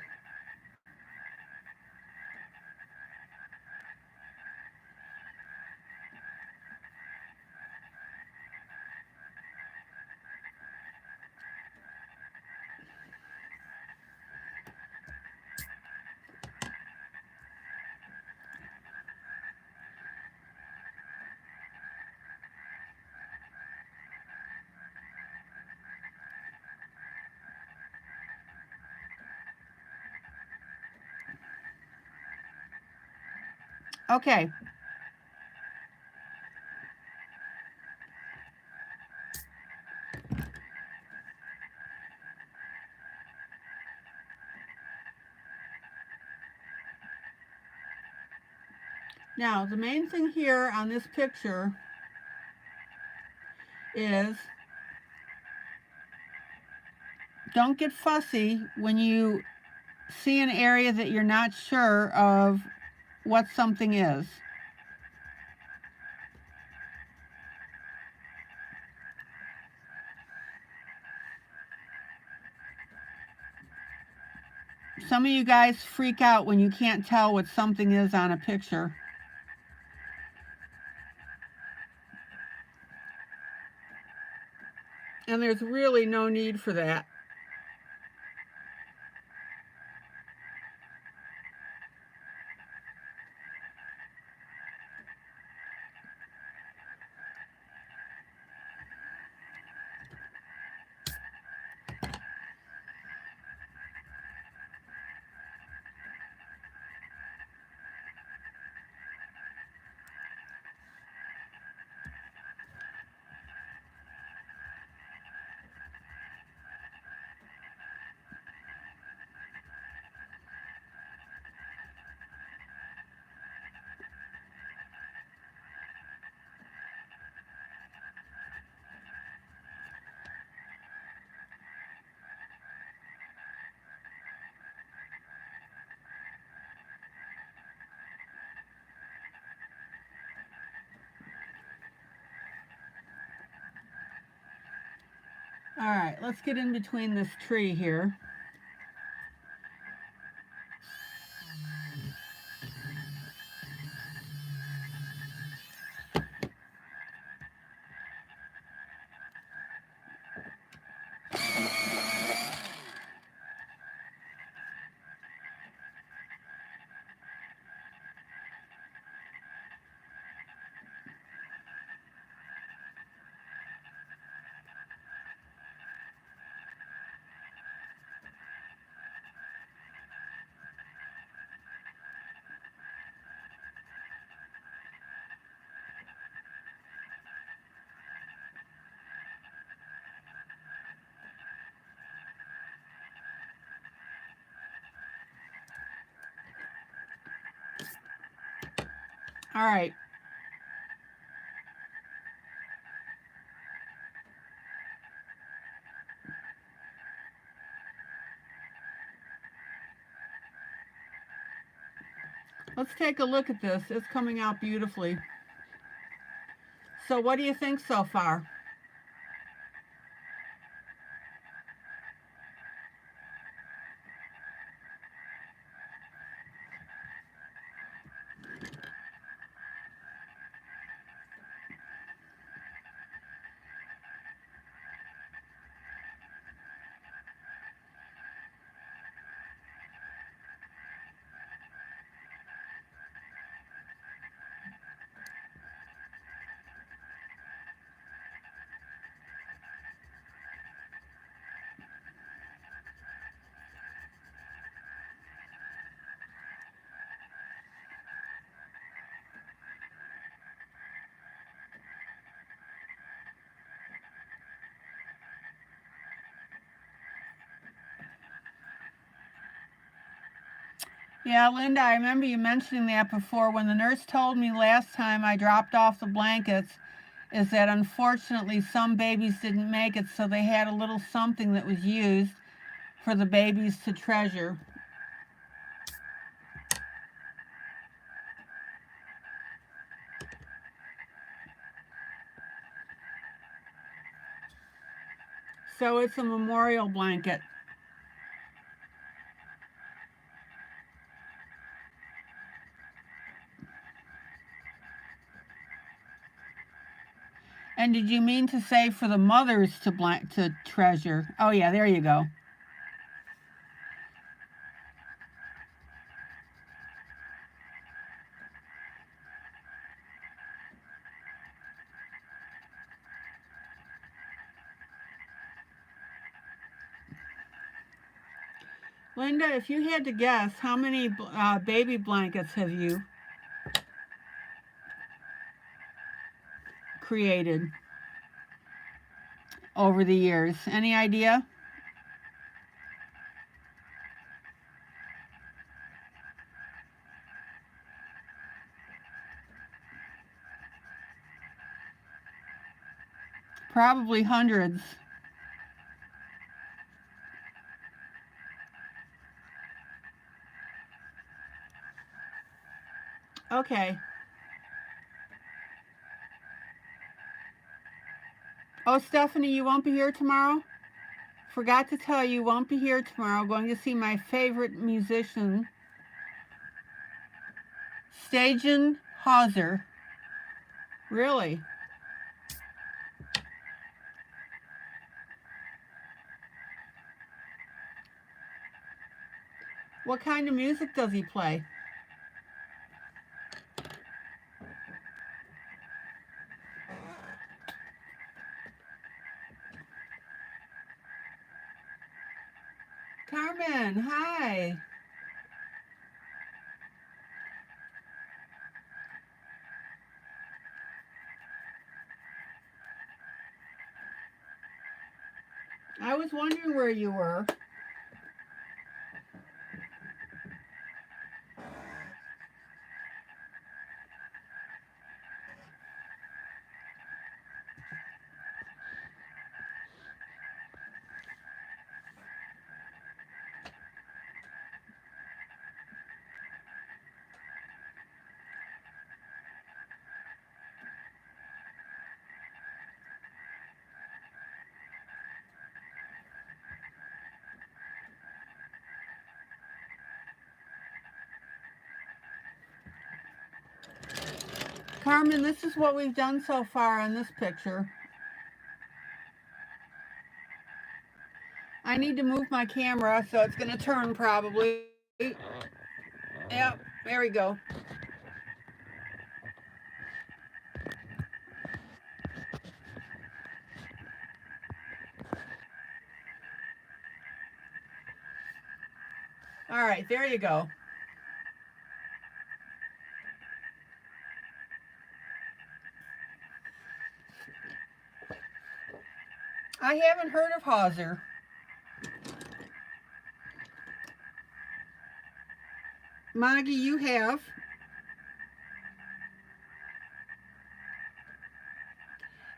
Okay. Now, the main thing here on this picture is don't get fussy when you see an area that you're not sure of what something is. Some of you guys freak out when you can't tell what something is on a picture. And there's really no need for that. All right, let's get in between this tree here. All right. Let's take a look at this. It's coming out beautifully. So what do you think so far? Yeah, Linda, I remember you mentioning that before. When the nurse told me last time I dropped off the blankets, is that unfortunately some babies didn't make it, so they had a little something that was used for the babies to treasure. So it's a memorial blanket. And did you mean to say for the mothers to treasure? Oh yeah, there you go. Linda, if you had to guess, how many baby blankets have you created over the years? Any idea? Probably hundreds. Okay. Oh, Stephanie, you won't be here tomorrow? Forgot to tell you, won't be here tomorrow. Going to see my favorite musician, Stajan Hauser. Really? What kind of music does he play? Carmen, hi. I was wondering where you were. Carmen, this is what we've done so far on this picture. I need to move my camera, so it's going to turn probably. Yep, there we go. All right, there you go. I haven't heard of Hauser. Maggie, you have.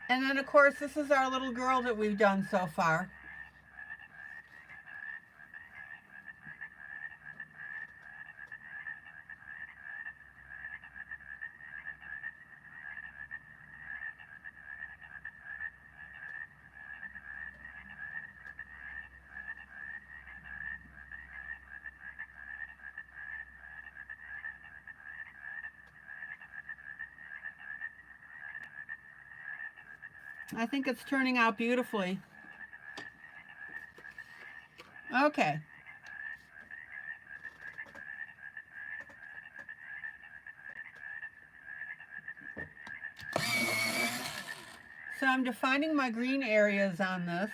And then of course this is our little girl that we've done so far. I think it's turning out beautifully. Okay. So I'm defining my green areas on this.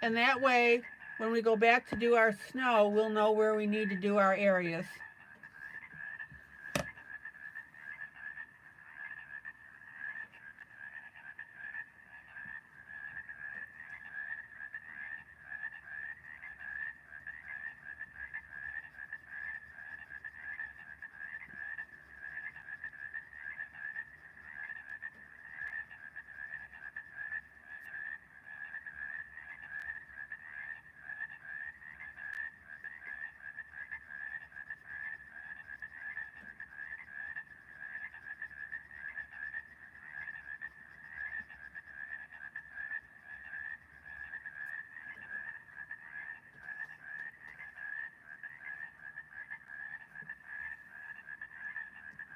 And that way, when we go back to do our snow, we'll know where we need to do our areas.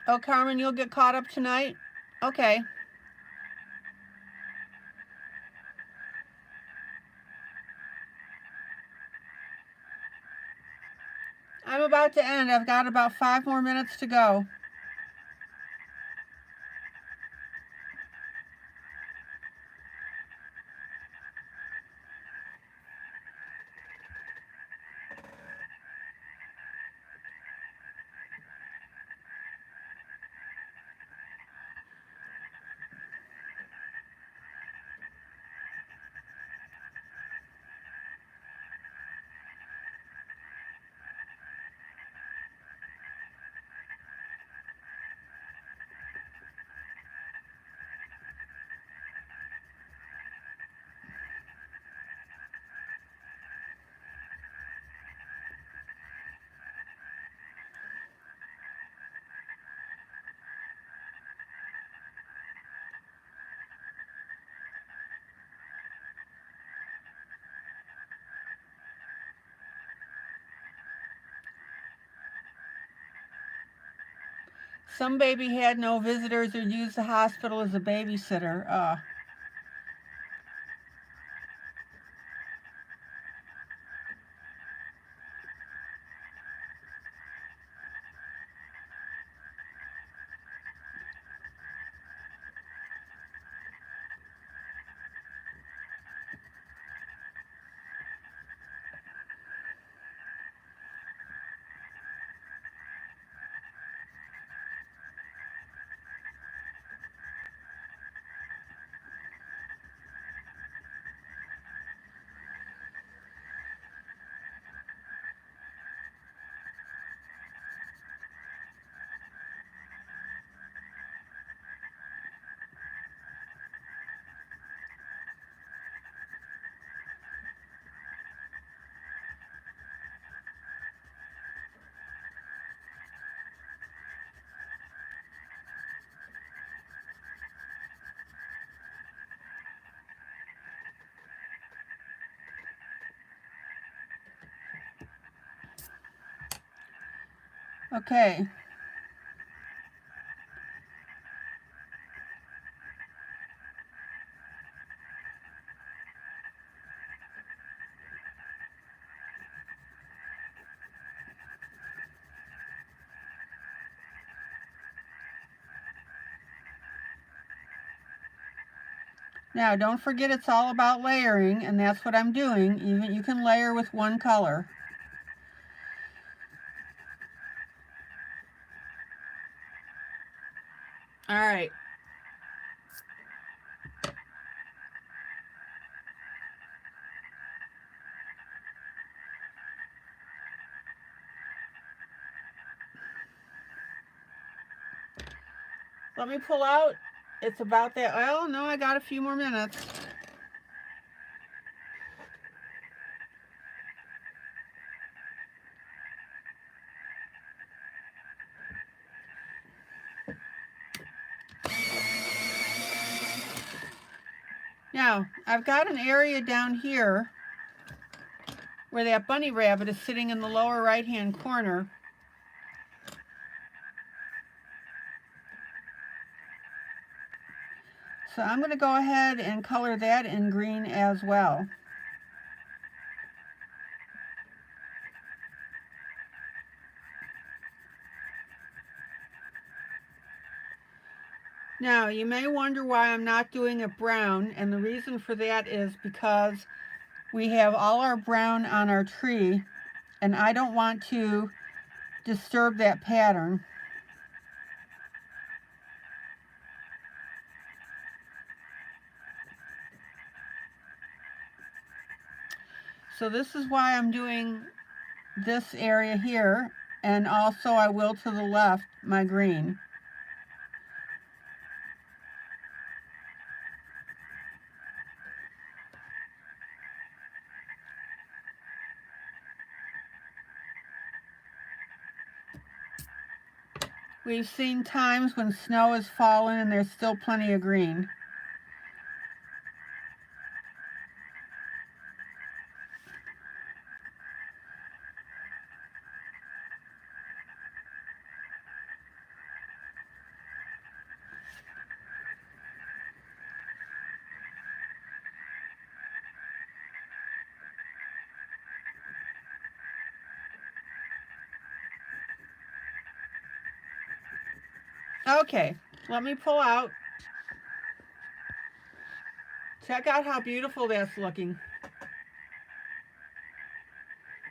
Oh, Carmen, you'll get caught up tonight? Okay. I'm about to end. I've got about 5 more minutes to go. Some baby had no visitors or used the hospital as a babysitter. Okay. Now, don't forget it's all about layering, and that's what I'm doing. Even you can layer with one color. All right. Let me pull out. It's about that. Well, no, I got a few more minutes. Now, I've got an area down here where that bunny rabbit is sitting in the lower right-hand corner. So I'm going to go ahead and color that in green as well. Now, you may wonder why I'm not doing it brown, and the reason for that is because we have all our brown on our tree, and I don't want to disturb that pattern. So this is why I'm doing this area here, and also I will to the left my green. We've seen times when snow has fallen and there's still plenty of green. Okay, let me pull out. Check out how beautiful that's looking.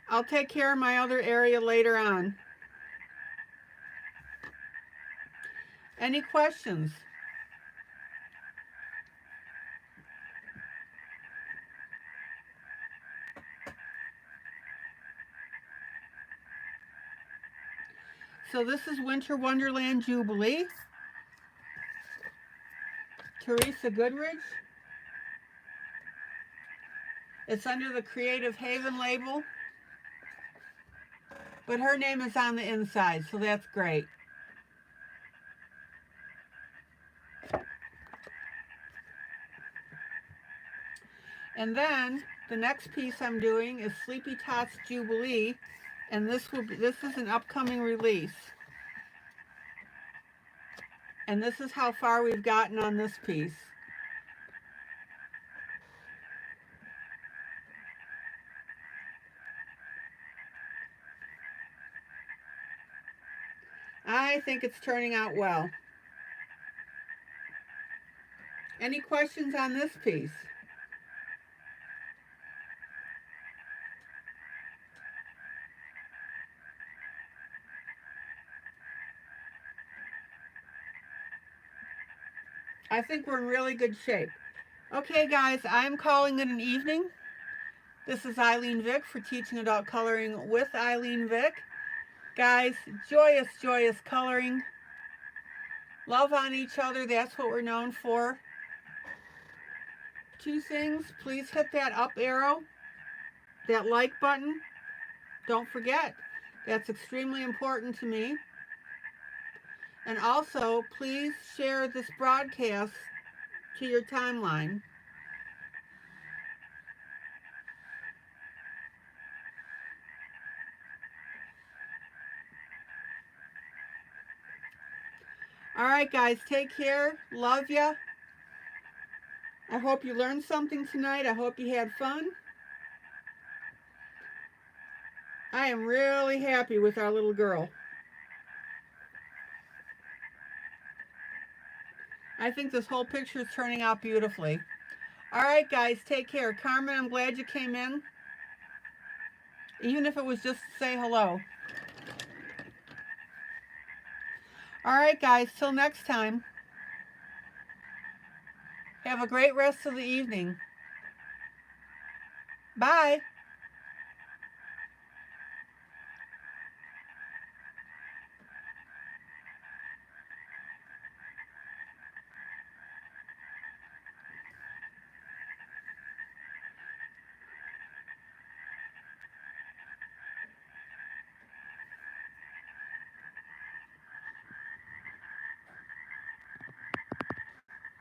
I'll take care of my other area later on. Any questions? So this is Winter Wonderland Jubilee. Teresa Goodrich. It's under the Creative Haven label, but her name is on the inside, so that's great. And then the next piece I'm doing is Sleepy Tots Jubilee, and this is an upcoming release. And this is how far we've gotten on this piece. I think it's turning out well. Any questions on this piece? I think we're in really good shape. Okay, guys, I'm calling it an evening. This is ILene Vick for Teaching Adult Coloring with ILene Vick. Guys, joyous, joyous coloring. Love on each other, that's what we're known for. Two things, please hit that up arrow, that like button. Don't forget, that's extremely important to me. And also, please share this broadcast to your timeline. All right, guys, take care. Love ya. I hope you learned something tonight. I hope you had fun. I am really happy with our little girl. I think this whole picture is turning out beautifully. All right, guys, take care. Carmen, I'm glad you came in. Even if it was just to say hello. All right, guys, till next time. Have a great rest of the evening. Bye.